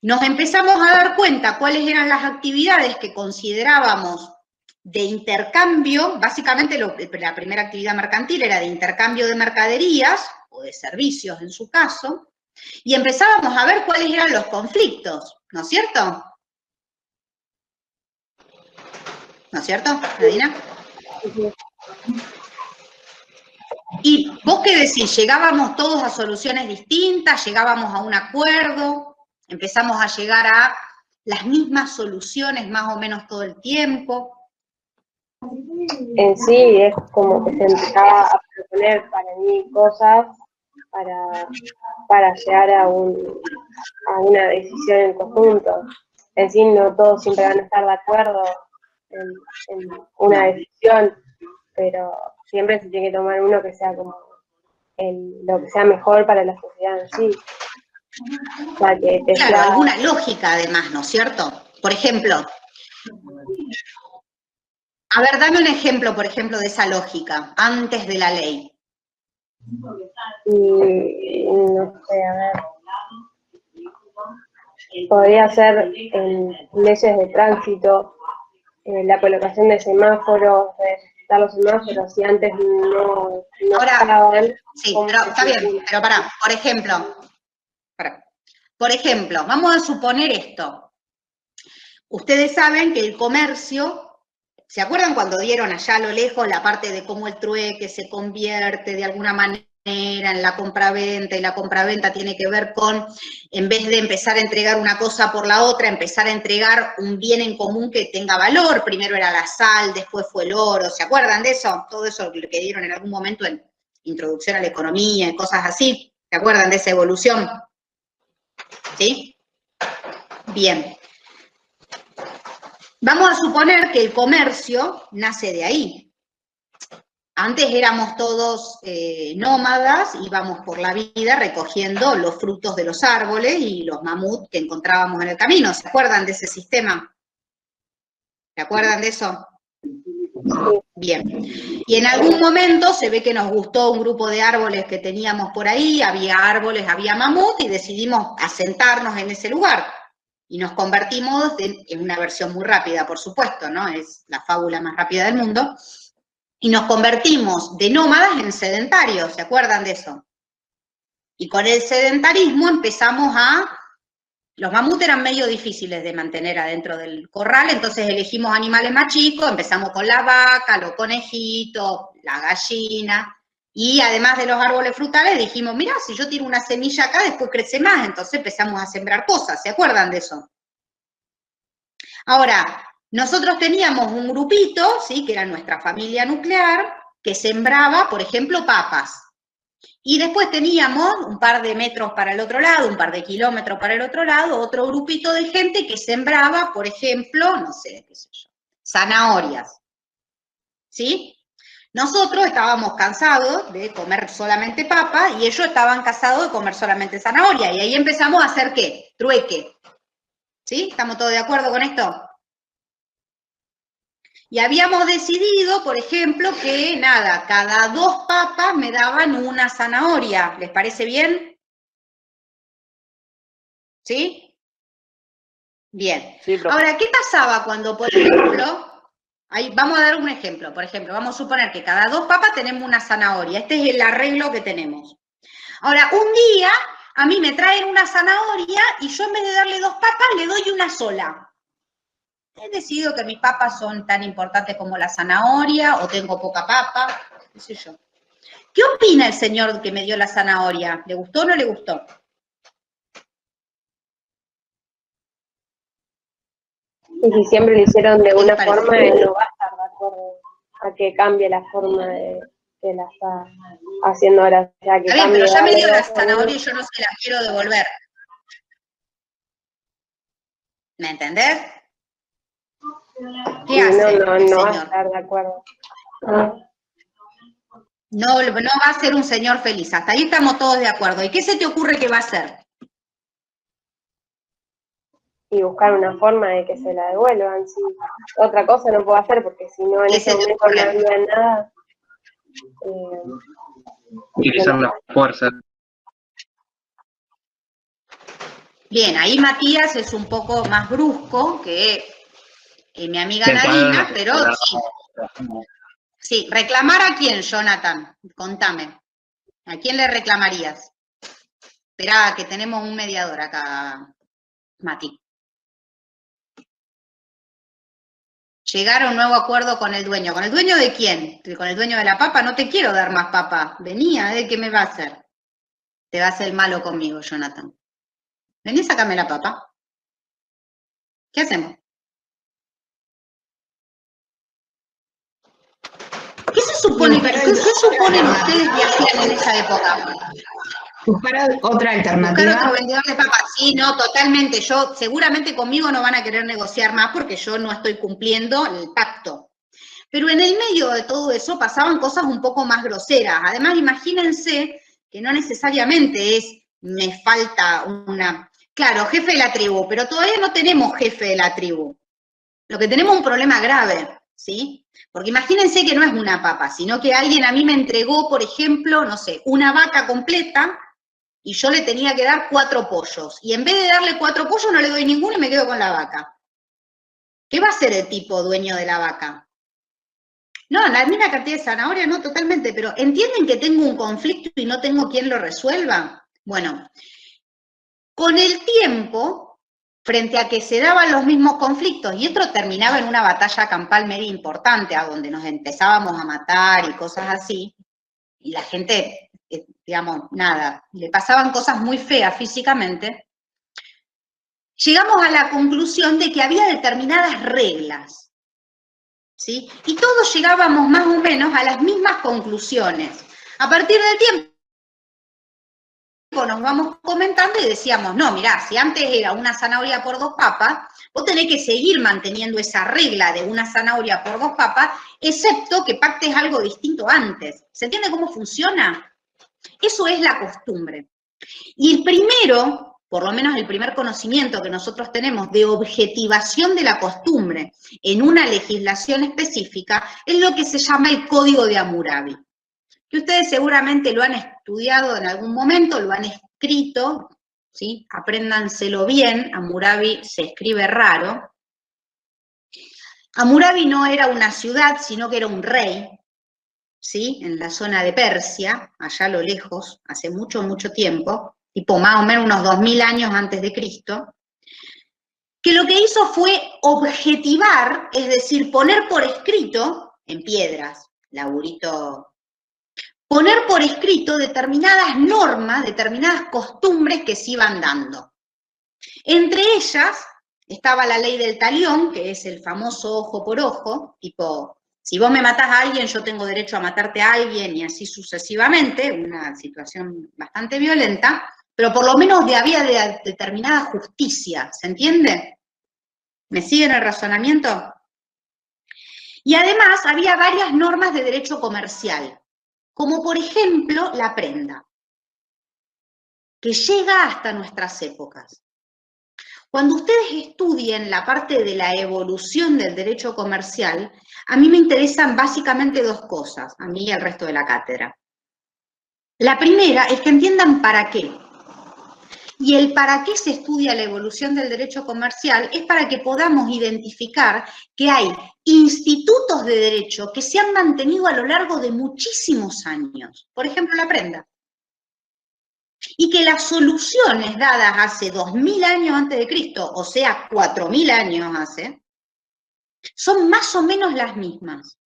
nos empezamos a dar cuenta cuáles eran las actividades que considerábamos de intercambio, básicamente la primera actividad mercantil era de intercambio de mercaderías, o de servicios en su caso, y empezábamos a ver cuáles eran los conflictos, ¿no es cierto? ¿No es cierto, Nadina? ¿Y vos qué decís? ¿Llegábamos todos a soluciones distintas? ¿Llegábamos a un acuerdo? ¿Empezamos a llegar a las mismas soluciones más o menos todo el tiempo? En sí es como que se empezaba a proponer para mí cosas para llegar a una decisión en conjunto. En sí no todos siempre van a estar de acuerdo en una decisión, pero siempre se tiene que tomar uno que sea como lo que sea mejor para la sociedad en sí. O sea, que claro, alguna lógica además, ¿no es cierto? Por ejemplo, a ver, dame un ejemplo, por ejemplo, de esa lógica, antes de la ley. No sé, a ver. Podría ser en leyes de tránsito, la colocación de semáforos, de dar los semáforos, si antes no ahora, estaban. Sí, pero está bien, pero pará, por ejemplo, vamos a suponer esto. Ustedes saben que el comercio, ¿se acuerdan cuando dieron allá a lo lejos la parte de cómo el trueque se convierte de alguna manera en la compraventa, y la compraventa tiene que ver con, en vez de empezar a entregar una cosa por la otra, empezar a entregar un bien en común que tenga valor? Primero era la sal, después fue el oro, ¿se acuerdan de eso? Todo eso que dieron en algún momento en Introducción a la Economía y cosas así, ¿se acuerdan de esa evolución? ¿Sí? Bien. Vamos a suponer que el comercio nace de ahí. Antes éramos todos nómadas, íbamos por la vida recogiendo los frutos de los árboles y los mamuts que encontrábamos en el camino. ¿Se acuerdan de ese sistema? ¿Se acuerdan de eso? Bien. Y en algún momento se ve que nos gustó un grupo de árboles que teníamos por ahí, había árboles, había mamut, y decidimos asentarnos en ese lugar. Y nos convertimos en una versión muy rápida, por supuesto, ¿no? Es la fábula más rápida del mundo. Y nos convertimos de nómadas en sedentarios, ¿se acuerdan de eso? Y con el sedentarismo empezamos los mamuts eran medio difíciles de mantener adentro del corral, entonces elegimos animales más chicos, empezamos con la vaca, los conejitos, la gallina, y además de los árboles frutales dijimos, mira, si yo tiro una semilla acá, después crece más, entonces empezamos a sembrar cosas, ¿se acuerdan de eso? Ahora, nosotros teníamos un grupito, ¿sí?, que era nuestra familia nuclear, que sembraba, por ejemplo, papas. Y después teníamos un par de metros para el otro lado, un par de kilómetros para el otro lado, otro grupito de gente que sembraba, por ejemplo, no sé, qué sé yo, zanahorias. ¿Sí? Nosotros estábamos cansados de comer solamente papa y ellos estaban cansados de comer solamente zanahoria. Y ahí empezamos a hacer, ¿qué? Trueque. ¿Sí? ¿Estamos todos de acuerdo con esto? Y habíamos decidido, por ejemplo, que nada, cada 2 papas me daban una zanahoria. ¿Les parece bien? ¿Sí? Bien. Sí, profe. Ahora, ¿qué pasaba cuando, por ejemplo, ahí vamos a dar un ejemplo, por ejemplo, vamos a suponer que cada 2 papas tenemos una zanahoria. Este es el arreglo que tenemos. Ahora, un día a mí me traen una zanahoria y yo en vez de darle 2 papas le doy una sola. He decidido que mis papas son tan importantes como la zanahoria, o tengo poca papa, qué sé yo. ¿Qué opina el señor que me dio la zanahoria? ¿Le gustó o no le gustó? Y si siempre lo hicieron de una parece? forma, él no va a estar de acuerdo a que cambie la forma de que la está haciendo ahora. O sea, que Está bien, cambie pero ya me dio la algo. zanahoria y yo no se la quiero devolver. ¿Me entendés? ¿Qué hace el No va a señor? estar de acuerdo. No va a ser un señor feliz. Hasta ahí estamos todos de acuerdo. ¿Y qué se te ocurre que va a hacer? Y buscar una forma de que se la devuelvan. Si otra cosa no puedo hacer, porque si no en ¿Qué ese se te momento no ocurre? había nada. Utilizar la fuerza. Bien, ahí Matías es un poco más brusco, que mi amiga Narina, pero sí. Sí, ¿reclamar a quién, Jonathan? Contame. ¿A quién le reclamarías? Esperá, que tenemos un mediador acá, Mati. Llegar a un nuevo acuerdo con el dueño. ¿Con el dueño de quién? ¿Con el dueño de la papa? No te quiero dar más papa. Vení, a ver qué me va a hacer. Te va a hacer malo conmigo, Jonathan. Vení, sácame la papa. ¿Qué hacemos? ¿Qué se supone? ¿Qué suponen ustedes que hacían en esa época? Buscar otra Buscar alternativa. otro vendedor de papas. Sí, no, totalmente. Yo, seguramente conmigo no van a querer negociar más porque yo no estoy cumpliendo el pacto. Pero en el medio de todo eso pasaban cosas un poco más groseras. Además, imagínense que no necesariamente es me falta una... Claro, jefe de la tribu, pero todavía no tenemos jefe de la tribu. Lo que tenemos es un problema grave, ¿sí? Porque imagínense que no es una papa, sino que alguien a mí me entregó, por ejemplo, no sé, una vaca completa y yo le tenía que dar 4 pollos. Y en vez de darle 4 pollos, no le doy ninguno y me quedo con la vaca. ¿Qué va a hacer el tipo dueño de la vaca? No, la misma cantidad de zanahoria no totalmente, pero ¿entienden que tengo un conflicto y no tengo quien lo resuelva? Bueno, con el tiempo, frente a que se daban los mismos conflictos, y esto terminaba en una batalla campal media importante, a donde nos empezábamos a matar y cosas así, y la gente, digamos, nada, le pasaban cosas muy feas físicamente, llegamos a la conclusión de que había determinadas reglas, ¿sí? Y todos llegábamos más o menos a las mismas conclusiones. A partir del tiempo nos vamos comentando y decíamos, no, mirá, si antes era una zanahoria por 2 papas, vos tenés que seguir manteniendo esa regla de una zanahoria por 2 papas, excepto que pactes algo distinto antes. ¿Se entiende cómo funciona? Eso es la costumbre. Y el primero, por lo menos el primer conocimiento que nosotros tenemos de objetivación de la costumbre en una legislación específica, es lo que se llama el Código de Hammurabi. Que ustedes seguramente lo han estudiado en algún momento, lo han escrito, ¿sí? Apréndanselo bien, Hammurabi se escribe raro. Hammurabi no era una ciudad, sino que era un rey, ¿sí? En la zona de Persia, allá a lo lejos, hace mucho, mucho tiempo, tipo más o menos unos 2000 años antes de Cristo, que lo que hizo fue objetivar, es decir, poner por escrito, en piedras, laburito, poner por escrito determinadas normas, determinadas costumbres que se iban dando. Entre ellas estaba la ley del talión, que es el famoso ojo por ojo, tipo, si vos me matás a alguien, yo tengo derecho a matarte a alguien y así sucesivamente, una situación bastante violenta, pero por lo menos había determinada justicia, ¿se entiende? ¿Me siguen el razonamiento? Y además había varias normas de derecho comercial, como por ejemplo la prenda, que llega hasta nuestras épocas. Cuando ustedes estudien la parte de la evolución del derecho comercial, a mí me interesan básicamente 2 cosas, a mí y al resto de la cátedra. La primera es que entiendan para qué. Y el para qué se estudia la evolución del derecho comercial es para que podamos identificar que hay institutos de derecho que se han mantenido a lo largo de muchísimos años. Por ejemplo, la prenda. Y que las soluciones dadas hace 2000 años antes de Cristo, o sea, 4000 años hace, son más o menos las mismas.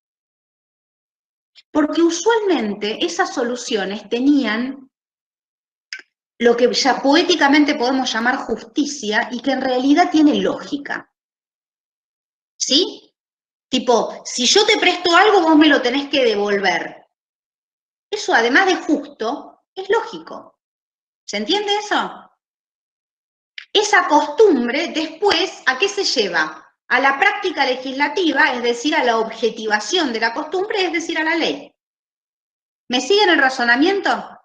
Porque usualmente esas soluciones tenían lo que ya poéticamente podemos llamar justicia y que en realidad tiene lógica. ¿Sí? Tipo, si yo te presto algo, vos me lo tenés que devolver. Eso, además de justo, es lógico. ¿Se entiende eso? Esa costumbre después, ¿a qué se lleva? A la práctica legislativa, es decir, a la objetivación de la costumbre, es decir, a la ley. ¿Me siguen el razonamiento?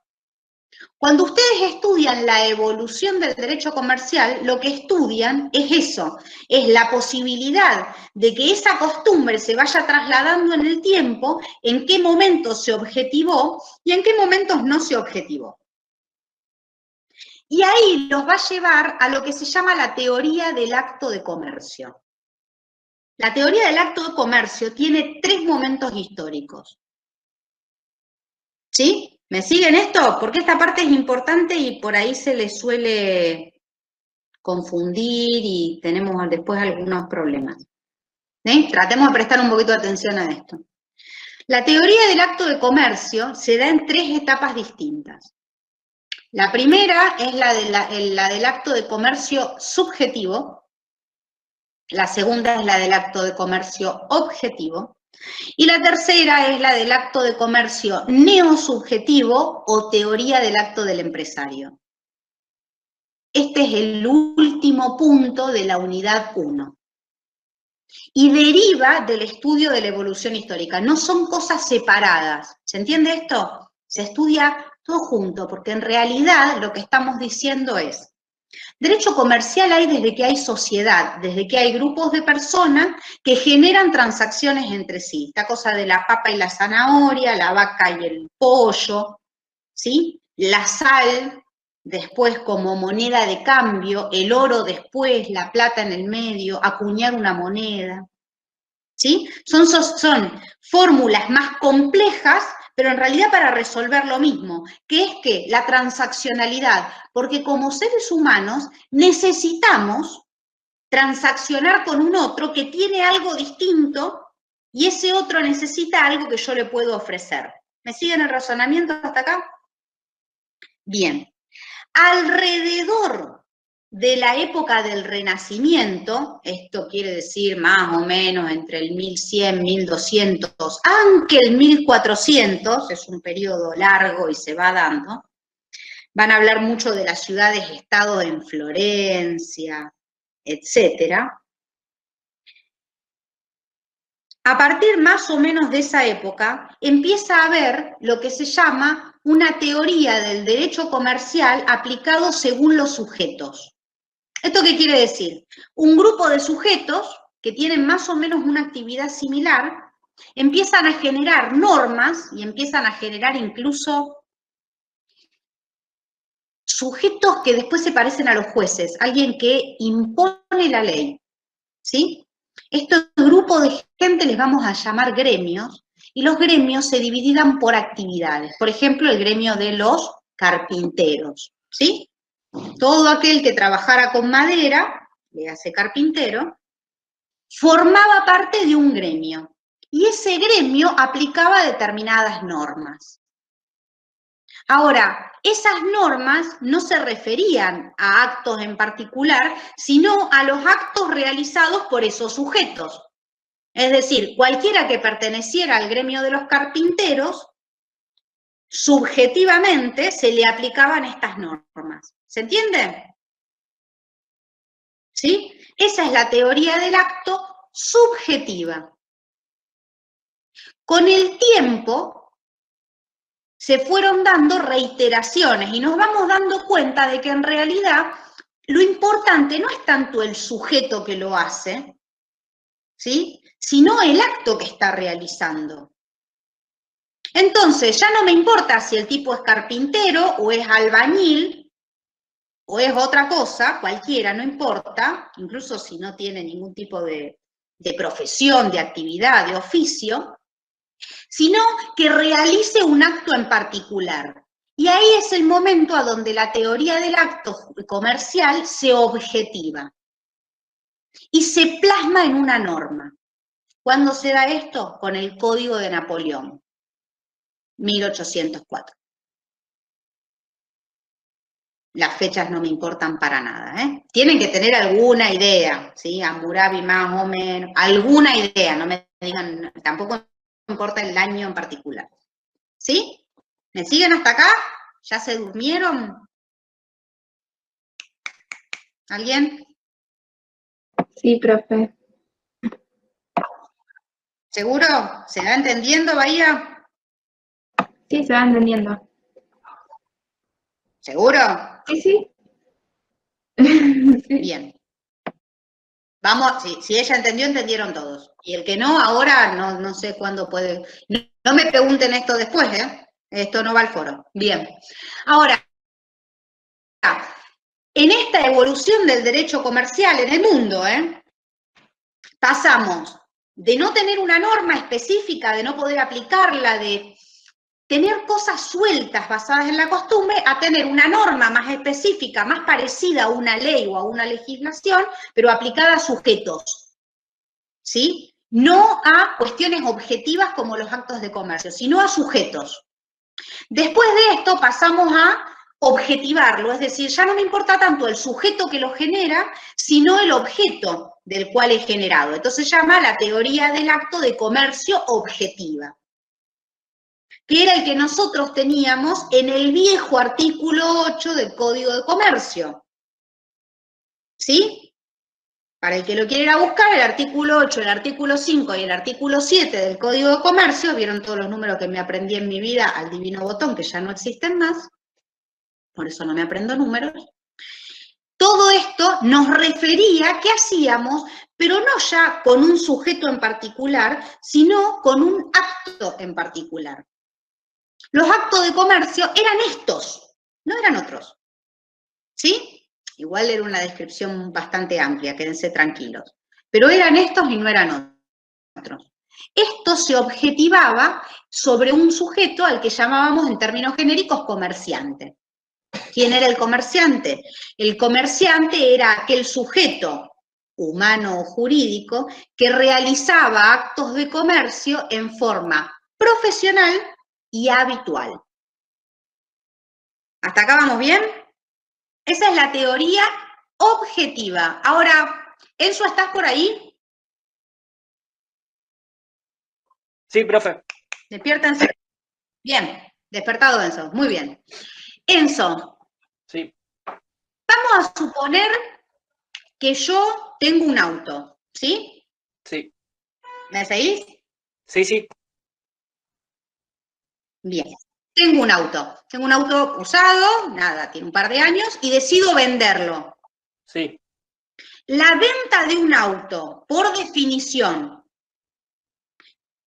Cuando ustedes estudian la evolución del derecho comercial, lo que estudian es eso, es la posibilidad de que esa costumbre se vaya trasladando en el tiempo, en qué momentos se objetivó y en qué momentos no se objetivó. Y ahí los va a llevar a lo que se llama la teoría del acto de comercio. La teoría del acto de comercio tiene 3 momentos históricos. ¿Sí? ¿Me siguen esto? Porque esta parte es importante y por ahí se les suele confundir y tenemos después algunos problemas. ¿Sí? Tratemos de prestar un poquito de atención a esto. La teoría del acto de comercio se da en 3 etapas distintas. La primera es la del acto de comercio subjetivo, la segunda es la del acto de comercio objetivo, y la tercera es la del acto de comercio neosubjetivo o teoría del acto del empresario. Este es el último punto de la unidad 1. Y deriva del estudio de la evolución histórica. No son cosas separadas. ¿Se entiende esto? Se estudia todo junto, porque en realidad lo que estamos diciendo es, derecho comercial hay desde que hay sociedad, desde que hay grupos de personas que generan transacciones entre sí. Esta cosa de la papa y la zanahoria, la vaca y el pollo, ¿sí? La sal, después como moneda de cambio, el oro después, la plata en el medio, acuñar una moneda, ¿sí? Son fórmulas más complejas, pero en realidad para resolver lo mismo, que es que la transaccionalidad, porque como seres humanos necesitamos transaccionar con un otro que tiene algo distinto y ese otro necesita algo que yo le puedo ofrecer. ¿Me siguen el razonamiento hasta acá? Bien. Alrededor de la época del Renacimiento, esto quiere decir más o menos entre el 1100, 1200, aunque el 1400 es un periodo largo y se va dando, van a hablar mucho de las ciudades-estado en Florencia, etcétera. A partir más o menos de esa época, empieza a haber lo que se llama una teoría del derecho comercial aplicado según los sujetos. ¿Esto qué quiere decir? Un grupo de sujetos que tienen más o menos una actividad similar, empiezan a generar normas y empiezan a generar incluso sujetos que después se parecen a los jueces, alguien que impone la ley, ¿sí? Estos grupos de gente les vamos a llamar gremios, y los gremios se dividirán por actividades. Por ejemplo, el gremio de los carpinteros, ¿sí? Todo aquel que trabajara con madera, le hace carpintero, formaba parte de un gremio, y ese gremio aplicaba determinadas normas. Ahora, esas normas no se referían a actos en particular, sino a los actos realizados por esos sujetos. Es decir, cualquiera que perteneciera al gremio de los carpinteros, subjetivamente se le aplicaban estas normas. ¿Se entiende? ¿Sí? Esa es la teoría del acto subjetiva. Con el tiempo se fueron dando reiteraciones y nos vamos dando cuenta de que en realidad lo importante no es tanto el sujeto que lo hace, ¿sí?, sino el acto que está realizando. Entonces, ya no me importa si el tipo es carpintero o es albañil o es otra cosa, cualquiera, no importa, incluso si no tiene ningún tipo de profesión, de actividad, de oficio, sino que realice un acto en particular. Y ahí es el momento a donde la teoría del acto comercial se objetiva y se plasma en una norma. ¿Cuándo se da esto? Con el Código de Napoleón, 1804. Las fechas no me importan para nada, ¿eh? Tienen que tener alguna idea, ¿sí? Hammurabi más o menos, alguna idea, no me digan, tampoco me importa el año en particular. ¿Sí? ¿Me siguen hasta acá? ¿Ya se durmieron? ¿Alguien? Sí, profe. ¿Seguro? ¿Se va entendiendo, Bahía? Sí, se va entendiendo. ¿Seguro? Sí, sí. Sí. Bien. Vamos, si ella entendió, entendieron todos. Y el que no, ahora no sé cuándo puede. No me pregunten esto después, ¿eh? Esto no va al foro. Bien. Ahora, en esta evolución del derecho comercial en el mundo, pasamos de no tener una norma específica, de no poder aplicarla, de tener cosas sueltas basadas en la costumbre, a tener una norma más específica, más parecida a una ley o a una legislación, pero aplicada a sujetos, ¿sí? No a cuestiones objetivas como los actos de comercio, sino a sujetos. Después de esto pasamos a objetivarlo, es decir, ya no me importa tanto el sujeto que lo genera, sino el objeto del cual es generado. Entonces se llama la teoría del acto de comercio objetiva, que era el que nosotros teníamos en el viejo artículo 8 del Código de Comercio. ¿Sí? Para el que lo quiera ir a buscar, el artículo 8, el artículo 5 y el artículo 7 del Código de Comercio, vieron todos los números que me aprendí en mi vida al divino botón, que ya no existen más, por eso no me aprendo números. Todo esto nos refería a qué hacíamos, pero no ya con un sujeto en particular, sino con un acto en particular. Los actos de comercio eran estos, no eran otros. ¿Sí? Igual era una descripción bastante amplia, quédense tranquilos. Pero eran estos y no eran otros. Esto se objetivaba sobre un sujeto al que llamábamos en términos genéricos comerciante. ¿Quién era el comerciante? El comerciante era aquel sujeto humano o jurídico que realizaba actos de comercio en forma profesional y habitual. ¿Hasta acá vamos bien? Esa es la teoría objetiva. Ahora, Enzo, ¿estás por ahí? Sí, profe. Despiértense. Bien, despertado Enzo, muy bien. Enzo, Sí. vamos a suponer que yo tengo un auto, ¿sí? Sí. ¿Me seguís? Sí, sí. Bien. Tengo un auto usado, nada, tiene un par de años, y decido venderlo. Sí. La venta de un auto, por definición,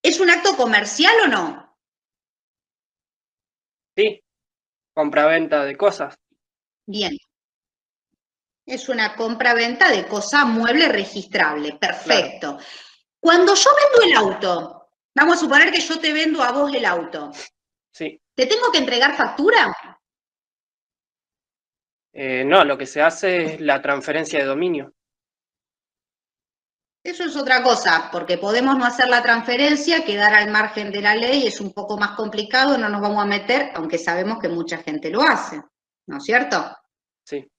¿es un acto comercial o no? Sí. Compraventa de cosas. Bien. Es una compra-venta de cosa mueble registrable. Perfecto. Claro. Cuando yo vendo el auto, vamos a suponer que yo te vendo a vos el auto. Sí. ¿Te tengo que entregar factura? No, lo que se hace es la transferencia de dominio. Eso es otra cosa, porque podemos no hacer la transferencia, quedar al margen de la ley, es un poco más complicado, no nos vamos a meter, aunque sabemos que mucha gente lo hace, ¿no es cierto? Sí.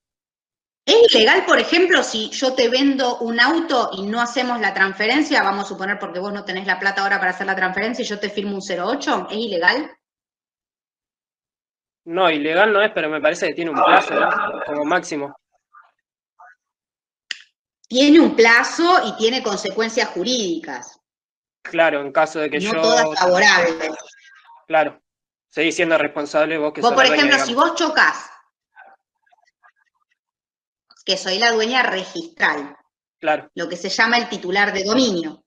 ¿Es ilegal, por ejemplo, si yo te vendo un auto y no hacemos la transferencia, vamos a suponer porque vos no tenés la plata ahora para hacer la transferencia y yo te firmo un 08? ¿Es ilegal? No, ilegal no es, pero me parece que tiene un plazo, ¿no? Como máximo. Tiene un plazo y tiene consecuencias jurídicas. Claro, en caso de que no todas favorables. Claro. Seguís siendo responsable vos que Vos, sos por la dueña, ejemplo, digamos. si vos chocás, que soy la dueña registral, claro, lo que se llama el titular de dominio.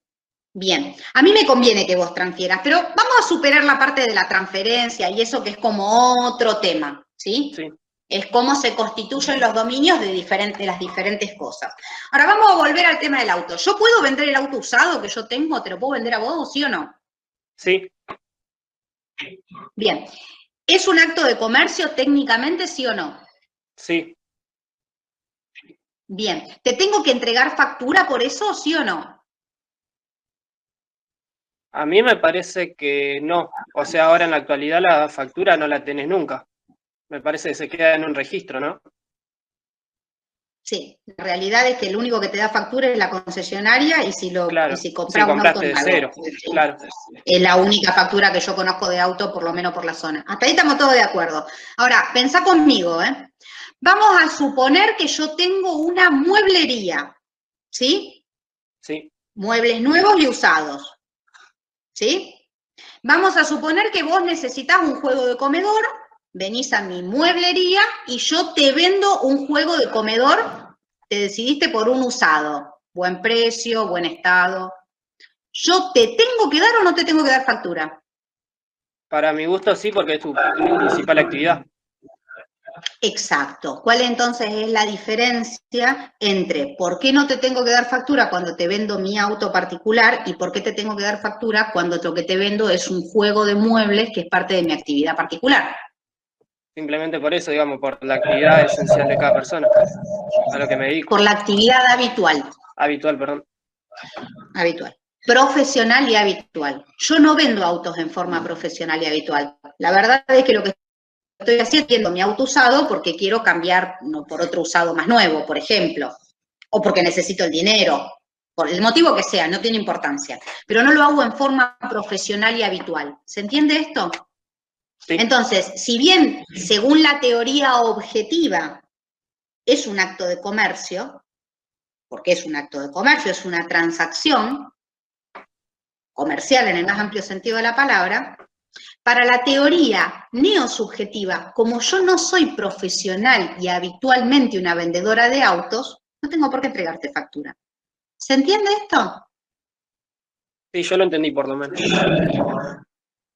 Bien, a mí me conviene que vos transfieras, pero vamos a superar la parte de la transferencia y eso que es como otro tema, ¿sí? Sí. Es cómo se constituyen los dominios de las diferentes cosas. Ahora vamos a volver al tema del auto. ¿Yo puedo vender el auto usado que yo tengo? ¿Te lo puedo vender a vos, sí o no? Sí. Bien. ¿Es un acto de comercio técnicamente, sí o no? Sí. Bien. ¿Te tengo que entregar factura por eso, sí o no? A mí me parece que no. O sea, ahora en la actualidad la factura no la tenés nunca. Me parece que se queda en un registro, ¿no? Sí, la realidad es que el único que te da factura es la concesionaria y si compras un auto de nuevo. cero, claro. Es la única factura que yo conozco de auto, por lo menos por la zona. Hasta ahí estamos todos de acuerdo. Ahora, pensá conmigo, ¿eh? Vamos a suponer que yo tengo una mueblería, ¿sí? Sí. Muebles nuevos y usados, ¿sí? Vamos a suponer que vos necesitas un juego de comedor, venís a mi mueblería y yo te vendo un juego de comedor, te decidiste por un usado, buen precio, buen estado. ¿Yo te tengo que dar o no te tengo que dar factura? Para mi gusto sí, porque es tu principal actividad. Exacto. ¿Cuál entonces es la diferencia entre por qué no te tengo que dar factura cuando te vendo mi auto particular y por qué te tengo que dar factura cuando lo que te vendo es un juego de muebles que es parte de mi actividad particular? Simplemente por eso, digamos, por la actividad esencial de cada persona, a lo que me dedico. Por la actividad habitual. Habitual, perdón. Habitual. Profesional y habitual. Yo no vendo autos en forma profesional y habitual. La verdad es que lo que estoy haciendo mi auto usado porque quiero cambiar por otro usado más nuevo, por ejemplo, o porque necesito el dinero, por el motivo que sea, no tiene importancia. Pero no lo hago en forma profesional y habitual. ¿Se entiende esto? Sí. Entonces, si bien según la teoría objetiva es un acto de comercio, porque es un acto de comercio, es una transacción comercial en el más amplio sentido de la palabra, para la teoría neosubjetiva, como yo no soy profesional y habitualmente una vendedora de autos, no tengo por qué entregarte factura. ¿Se entiende esto? Sí, yo lo entendí por lo menos.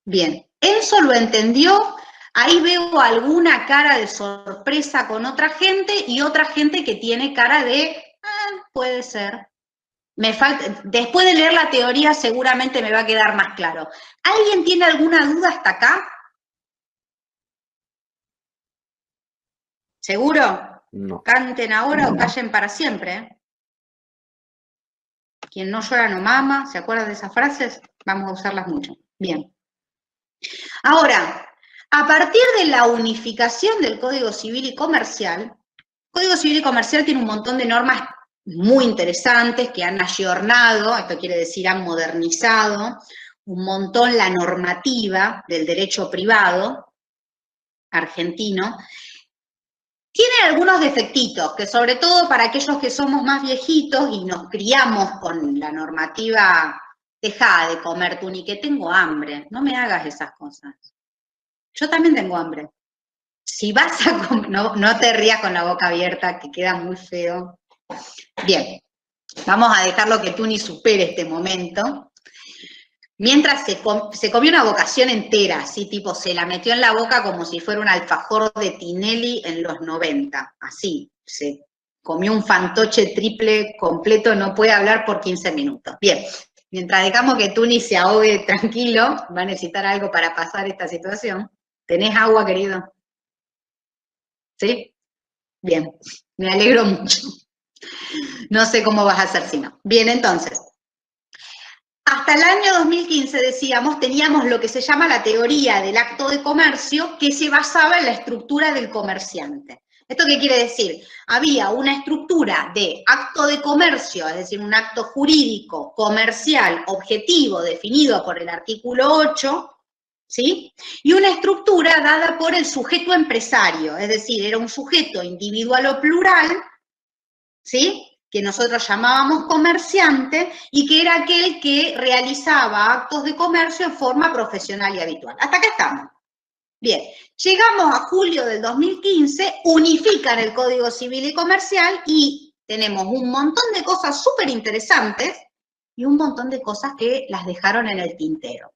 Bien, Enzo lo entendió, ahí veo alguna cara de sorpresa con otra gente y otra gente que tiene cara de, puede ser. Me falta, después de leer la teoría seguramente me va a quedar más claro. ¿Alguien tiene alguna duda hasta acá? ¿Seguro? No. Canten ahora o callen para siempre. ¿Eh? Quien no llora no mama, ¿se acuerdan de esas frases? Vamos a usarlas mucho. Bien. Ahora, a partir de la unificación del Código Civil y Comercial, el Código Civil y Comercial tiene un montón de normas muy interesantes que han ayornado, esto quiere decir han modernizado un montón la normativa del derecho privado argentino. Tiene algunos defectitos, que sobre todo para aquellos que somos más viejitos y nos criamos con la normativa, deja de comer tú, ni que tengo hambre, no me hagas esas cosas. Yo también tengo hambre. Si vas a comer, no te rías con la boca abierta, que queda muy feo. Bien, vamos a dejarlo que Tuni supere este momento. Mientras se comió una bocación entera, así tipo, se la metió en la boca como si fuera un alfajor de Tinelli en los 90, así, se comió un fantoche triple completo, no puede hablar por 15 minutos. Bien, mientras dejamos que Tuni se ahogue tranquilo, va a necesitar algo para pasar esta situación. ¿Tenés agua, querido? ¿Sí? Bien, me alegro mucho. No sé cómo vas a hacer si no. Bien, entonces, hasta el año 2015, decíamos, teníamos lo que se llama la teoría del acto de comercio, que se basaba en la estructura del comerciante. ¿Esto qué quiere decir? Había una estructura de acto de comercio, es decir, un acto jurídico, comercial, objetivo, definido por el artículo 8, ¿sí? Y una estructura dada por el sujeto empresario, es decir, era un sujeto individual o plural, ¿sí? Que nosotros llamábamos comerciante y que era aquel que realizaba actos de comercio en forma profesional y habitual. Hasta acá estamos. Bien, llegamos a julio del 2015, unifican el Código Civil y Comercial y tenemos un montón de cosas súper interesantes y un montón de cosas que las dejaron en el tintero.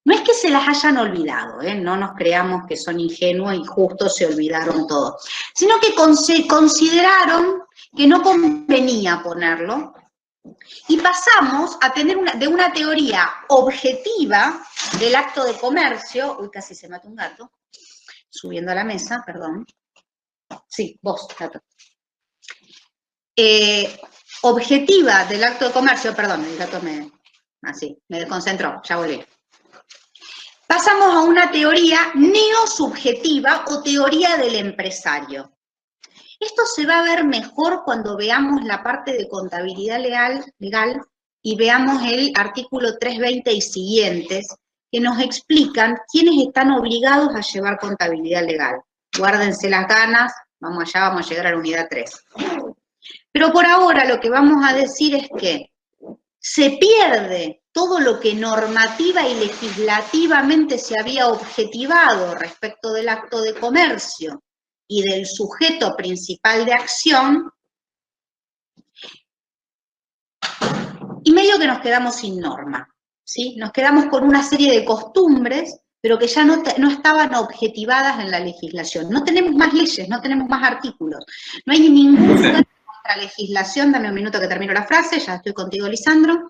No es que se las hayan olvidado, no nos creamos que son ingenuos y justo se olvidaron todo, sino que consideraron que no convenía ponerlo y pasamos a tener de una teoría objetiva del acto de comercio, uy, casi se mató un gato, subiendo a la mesa, perdón, sí, vos, gato, objetiva del acto de comercio, perdón, el gato me desconcentró, ya volví. Pasamos a una teoría neosubjetiva o teoría del empresario. Esto se va a ver mejor cuando veamos la parte de contabilidad legal y veamos el artículo 320 y siguientes, que nos explican quiénes están obligados a llevar contabilidad legal. Guárdense las ganas, vamos allá, vamos a llegar a la unidad 3. Pero por ahora lo que vamos a decir es que se pierde todo lo que normativa y legislativamente se había objetivado respecto del acto de comercio y del sujeto principal de acción, y medio que nos quedamos sin norma, ¿sí? Nos quedamos con una serie de costumbres pero que ya no estaban objetivadas en la legislación. No tenemos más leyes, no tenemos más artículos. No hay ningún lugar en nuestra legislación, dame un minuto que termino la frase, ya estoy contigo, Lisandro.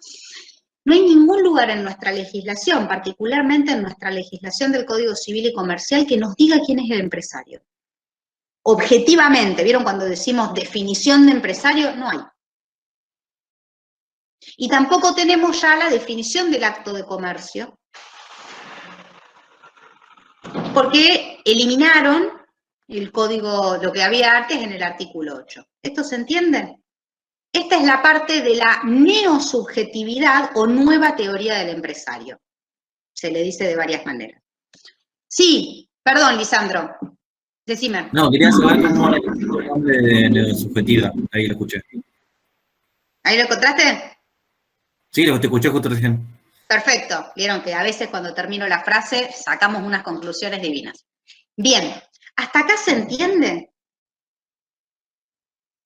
No hay ningún lugar en nuestra legislación, particularmente en nuestra legislación del Código Civil y Comercial, que nos diga quién es el empresario. Objetivamente, ¿vieron cuando decimos definición de empresario? No hay. Y tampoco tenemos ya la definición del acto de comercio, porque eliminaron el código, lo que había antes en el artículo 8. ¿Esto se entiende? Esta es la parte de la neosubjetividad o nueva teoría del empresario. Se le dice de varias maneras. Sí, perdón, Lisandro. Decime. No, quería saber cómo era el nombre de subjetiva. Ahí lo escuché. ¿Ahí lo encontraste? Sí, lo te escuché justo recién. Perfecto. Vieron que a veces cuando termino la frase sacamos unas conclusiones divinas. Bien, ¿hasta acá se entiende?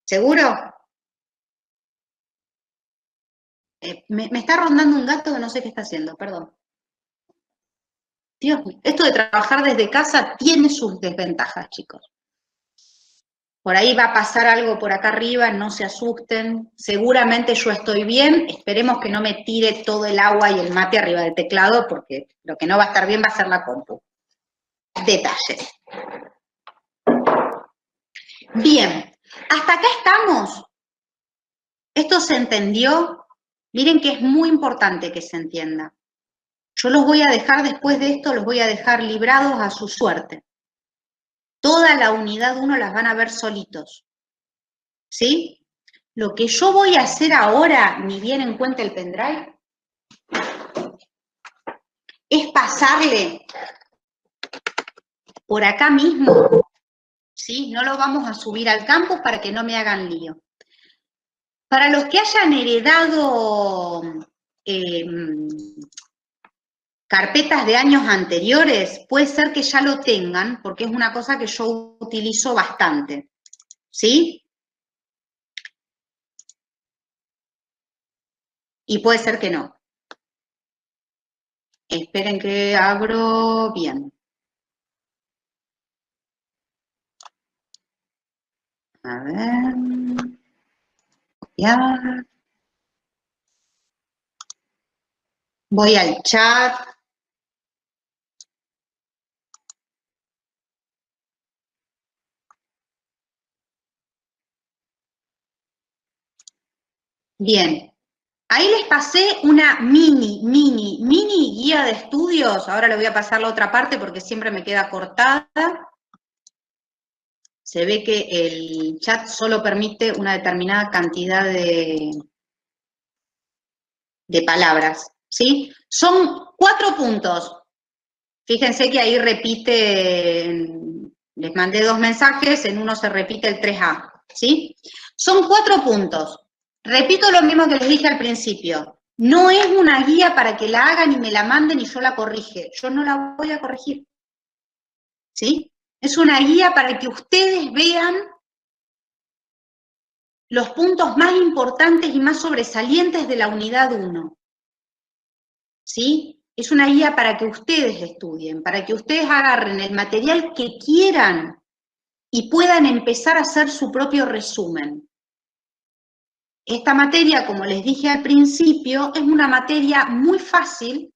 ¿Seguro? Me está rondando un gato que no sé qué está haciendo, perdón. Dios mío, esto de trabajar desde casa tiene sus desventajas, chicos. Por ahí va a pasar algo por acá arriba, no se asusten. Seguramente yo estoy bien, esperemos que no me tire todo el agua y el mate arriba del teclado, porque lo que no va a estar bien va a ser la compu. Detalles. Bien, hasta acá estamos. ¿Esto se entendió? Miren que es muy importante que se entienda. Yo los voy a dejar después de esto, los voy a dejar librados a su suerte. Toda la unidad 1 las van a ver solitos. ¿Sí? Lo que yo voy a hacer ahora, ni bien en cuenta el pendrive, es pasarle por acá mismo, ¿sí? No lo vamos a subir al campus para que no me hagan lío. Para los que hayan heredado carpetas de años anteriores, puede ser que ya lo tengan, porque es una cosa que yo utilizo bastante, ¿sí? Y puede ser que no. Esperen que abro bien. A ver. Copiar. Voy al chat. Bien. Ahí les pasé una mini guía de estudios. Ahora le voy a pasar la otra parte porque siempre me queda cortada. Se ve que el chat solo permite una determinada cantidad de palabras, ¿sí? Son 4 puntos. Fíjense que ahí repite, les mandé 2 mensajes, en uno se repite el 3A, ¿sí? Son 4 puntos. Repito lo mismo que les dije al principio. No es una guía para que la hagan y me la manden y yo la corrige. Yo no la voy a corregir, ¿sí? Es una guía para que ustedes vean los puntos más importantes y más sobresalientes de la unidad 1, ¿sí? Es una guía para que ustedes estudien, para que ustedes agarren el material que quieran y puedan empezar a hacer su propio resumen. Esta materia, como les dije al principio, es una materia muy fácil,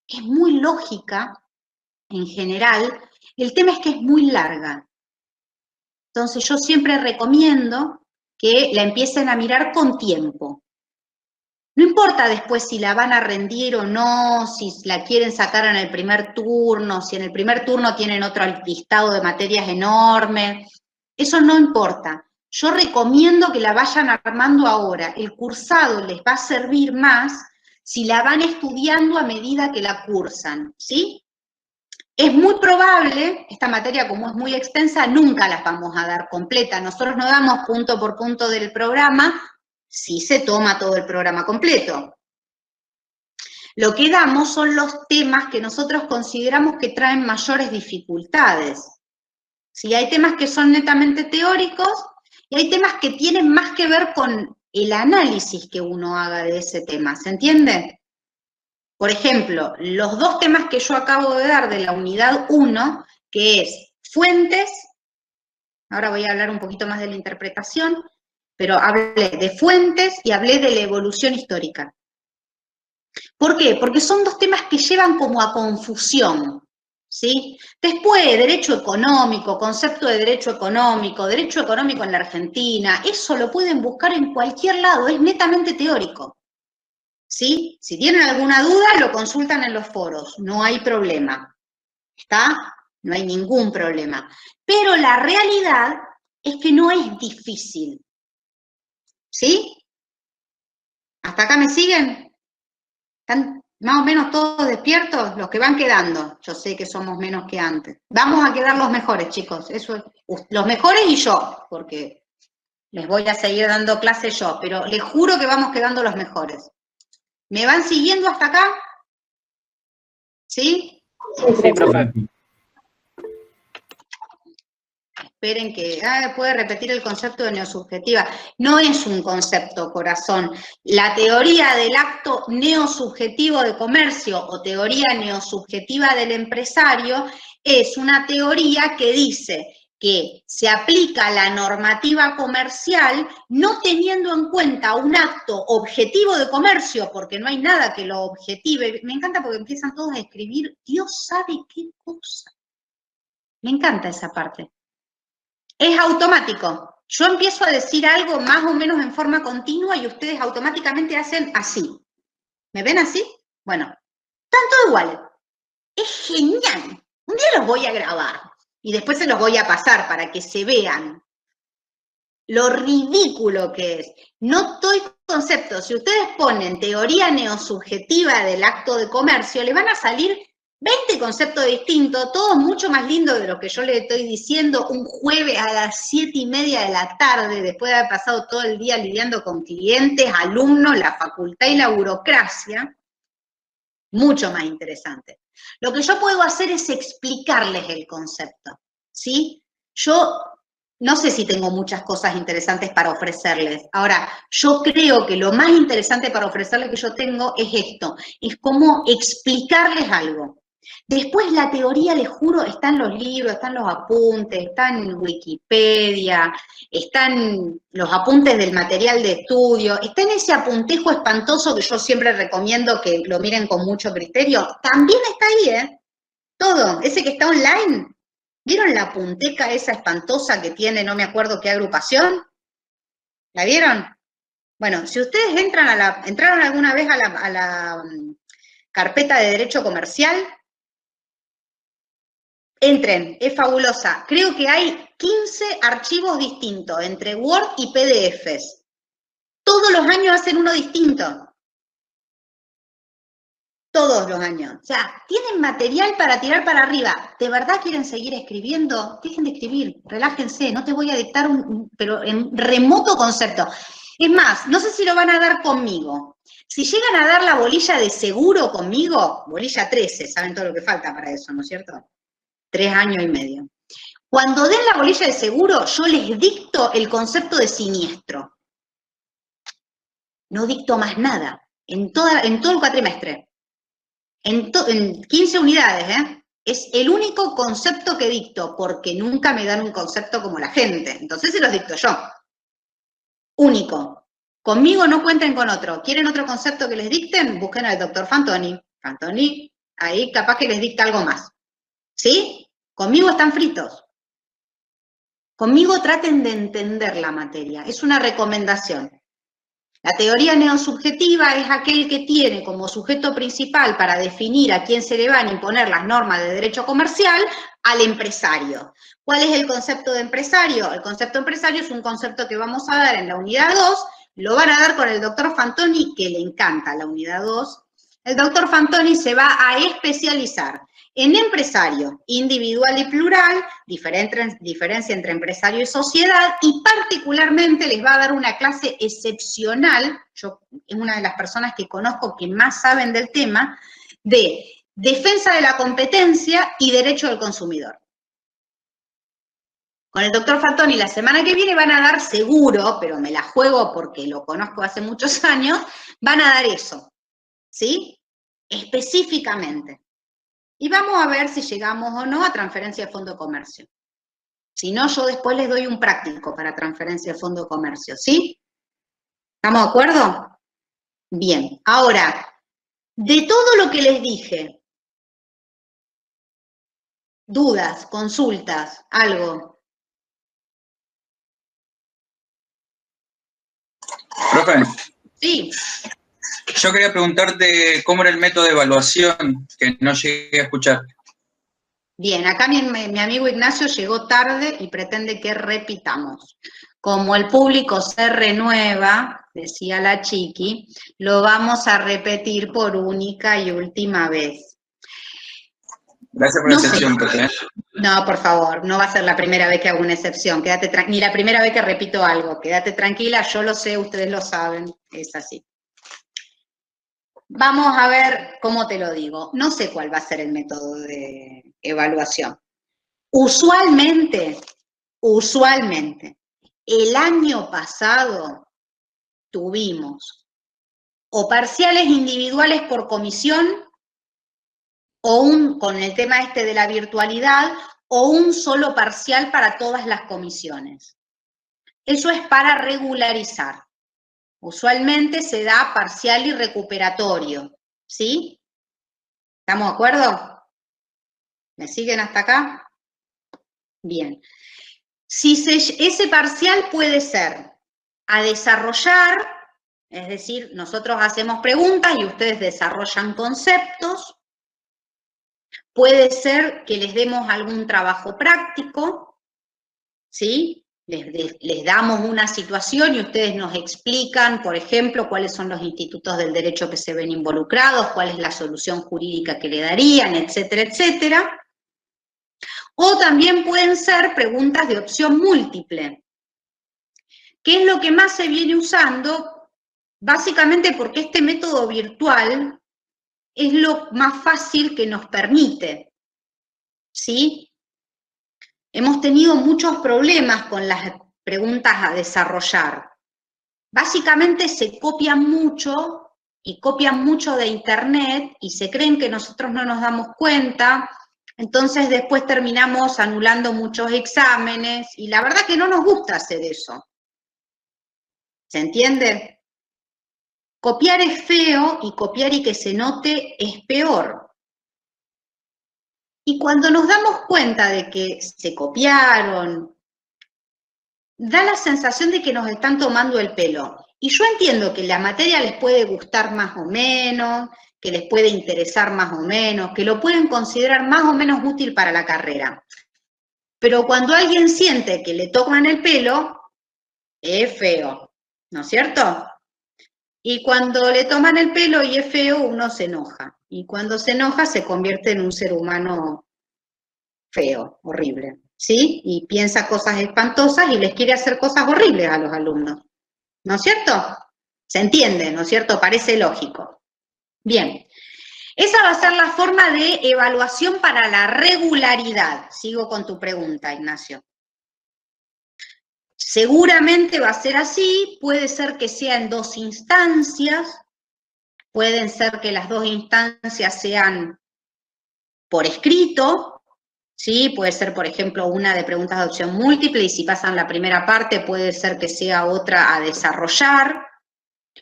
es muy lógica en general. El tema es que es muy larga. Entonces yo siempre recomiendo que la empiecen a mirar con tiempo. No importa después si la van a rendir o no, si la quieren sacar en el primer turno, si en el primer turno tienen otro listado de materias enorme. Eso no importa. Yo recomiendo que la vayan armando ahora. El cursado les va a servir más si la van estudiando a medida que la cursan, ¿sí? Es muy probable, esta materia como es muy extensa, nunca las vamos a dar completa. Nosotros no damos punto por punto del programa, si se toma todo el programa completo. Lo que damos son los temas que nosotros consideramos que traen mayores dificultades. ¿Sí? Hay temas que son netamente teóricos y hay temas que tienen más que ver con el análisis que uno haga de ese tema, ¿se entiende? Por ejemplo, los dos temas que yo acabo de dar de la unidad 1, que es fuentes, ahora voy a hablar un poquito más de la interpretación, pero hablé de fuentes y hablé de la evolución histórica. ¿Por qué? Porque son dos temas que llevan como a confusión, ¿sí? Después, derecho económico, concepto de derecho económico en la Argentina, eso lo pueden buscar en cualquier lado, es netamente teórico, ¿sí? Si tienen alguna duda, lo consultan en los foros, no hay problema, ¿está? No hay ningún problema. Pero la realidad es que no es difícil, ¿sí? ¿Hasta acá me siguen? ¿Están más o menos todos despiertos? Los que van quedando. Yo sé que somos menos que antes. Vamos a quedar los mejores, chicos. Eso es, los mejores y yo, porque les voy a seguir dando clases yo, pero les juro que vamos quedando los mejores. ¿Me van siguiendo hasta acá? ¿Sí? Sí, profe. Esperen que, puede repetir el concepto de neosubjetiva. No es un concepto, corazón. La teoría del acto neosubjetivo de comercio o teoría neosubjetiva del empresario es una teoría que dice que se aplica la normativa comercial no teniendo en cuenta un acto objetivo de comercio, porque no hay nada que lo objetive. Me encanta porque empiezan todos a escribir, Dios sabe qué cosa. Me encanta esa parte. Es automático. Yo empiezo a decir algo más o menos en forma continua y ustedes automáticamente hacen así. ¿Me ven así? Bueno, están todos iguales. Es genial. Un día los voy a grabar y después se los voy a pasar para que se vean lo ridículo que es. No doy conceptos. Si ustedes ponen teoría neosubjetiva del acto de comercio, le van a salir 20 conceptos distintos, todos mucho más lindos de lo que yo les estoy diciendo un jueves a las 7:30 de la tarde, después de haber pasado todo el día lidiando con clientes, alumnos, la facultad y la burocracia. Mucho más interesante. Lo que yo puedo hacer es explicarles el concepto, ¿sí? Yo no sé si tengo muchas cosas interesantes para ofrecerles. Ahora, yo creo que lo más interesante para ofrecerles que yo tengo es esto, es cómo explicarles algo. Después la teoría, les juro, está en los libros, están los apuntes, está en Wikipedia, están los apuntes del material de estudio, está en ese apuntejo espantoso que yo siempre recomiendo que lo miren con mucho criterio. También está ahí, ¿eh? Todo, ese que está online. ¿Vieron la punteca esa espantosa que tiene, no me acuerdo qué agrupación? ¿La vieron? Bueno, si ustedes entraron alguna vez a la carpeta de Derecho Comercial, entren, es fabulosa. Creo que hay 15 archivos distintos entre Word y PDFs. Todos los años hacen uno distinto. Todos los años. O sea, tienen material para tirar para arriba. ¿De verdad quieren seguir escribiendo? Dejen de escribir, relájense, no te voy a dictar pero en remoto concepto. Es más, no sé si lo van a dar conmigo. Si llegan a dar la bolilla de seguro conmigo, bolilla 13, saben todo lo que falta para eso, ¿no es cierto? 3 años y medio. Cuando den la bolilla de seguro, yo les dicto el concepto de siniestro. No dicto más nada, en todo el cuatrimestre. En 15 unidades, ¿eh? Es el único concepto que dicto, porque nunca me dan un concepto como la gente. Entonces se los dicto yo. Único. Conmigo no cuenten con otro. ¿Quieren otro concepto que les dicten? Busquen al doctor Fantoni. Fantoni, ahí capaz que les dicta algo más. ¿Sí? Conmigo están fritos. Conmigo traten de entender la materia. Es una recomendación. La teoría neosubjetiva es aquel que tiene como sujeto principal para definir a quién se le van a imponer las normas de derecho comercial al empresario. ¿Cuál es el concepto de empresario? El concepto de empresario es un concepto que vamos a dar en la unidad 2, lo van a dar con el doctor Fantoni, que le encanta la unidad 2. El doctor Fantoni se va a especializar en empresario individual y plural, diferencia entre empresario y sociedad, y particularmente les va a dar una clase excepcional, yo es una de las personas que conozco que más saben del tema, de defensa de la competencia y derecho del consumidor. Con el doctor Fantoni la semana que viene van a dar seguro, pero me la juego porque lo conozco hace muchos años, van a dar eso, ¿sí? específicamente. Y vamos a ver si llegamos o no a transferencia de fondo de comercio. Si no, yo después les doy un práctico para transferencia de fondo de comercio, ¿sí? ¿Estamos de acuerdo? Bien, ahora, de todo lo que les dije, dudas, consultas, algo. Profe, Sí, yo quería preguntarte cómo era el método de evaluación, que no llegué a escuchar. bien, acá mi amigo Ignacio llegó tarde y pretende que repitamos. Como el público se renueva, decía la Chiqui, lo vamos a repetir por única y última vez. Gracias por la excepción, profe. No, por favor, no va a ser la primera vez que hago una excepción, ni la primera vez que repito algo, quédate tranquila, yo lo sé, ustedes lo saben, es así. Vamos a ver cómo te lo digo, no sé cuál va a ser el método de evaluación. Usualmente, el año pasado tuvimos o parciales individuales por comisión, o con el tema este de la virtualidad, o un solo parcial para todas las comisiones. Eso es para regularizar. Usualmente se da parcial y recuperatorio, ¿sí? ¿Estamos de acuerdo? ¿Me siguen hasta acá? Bien. Ese parcial puede ser a desarrollar, es decir, nosotros hacemos preguntas y ustedes desarrollan conceptos. Puede ser que les demos algún trabajo práctico, ¿sí? Les damos una situación y ustedes nos explican, por ejemplo, cuáles son los institutos del derecho que se ven involucrados, cuál es la solución jurídica que le darían, etcétera, etcétera. O también pueden ser preguntas de opción múltiple. ¿Qué es lo que más se viene usando? Básicamente porque este método virtual es lo más fácil que nos permite, ¿sí? Hemos tenido muchos problemas con las preguntas a desarrollar. Básicamente se copian mucho y copian mucho de internet y se creen que nosotros no nos damos cuenta, entonces después terminamos anulando muchos exámenes y la verdad que no nos gusta hacer eso. ¿Se entiende? Copiar es feo y copiar y que se note es peor. Y cuando nos damos cuenta de que se copiaron, da la sensación de que nos están tomando el pelo. Y yo entiendo que la materia les puede gustar más o menos, que les puede interesar más o menos, que lo pueden considerar más o menos útil para la carrera. Pero cuando alguien siente que le toman el pelo, es feo, ¿no es cierto? Y cuando le toman el pelo y es feo, uno se enoja. Y cuando se enoja se convierte en un ser humano feo, horrible, ¿sí? Y piensa cosas espantosas y les quiere hacer cosas horribles a los alumnos. ¿No es cierto? Se entiende, ¿no es cierto? Parece lógico. Bien. Esa va a ser la forma de evaluación para la regularidad. Sigo con tu pregunta, Ignacio. Seguramente va a ser así, puede ser que sea en 2 instancias, pueden ser que las 2 instancias sean por escrito, ¿sí? Puede ser, por ejemplo, una de preguntas de opción múltiple y si pasan la primera parte puede ser que sea otra a desarrollar,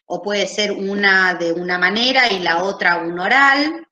o puede ser una de una manera y la otra un oral,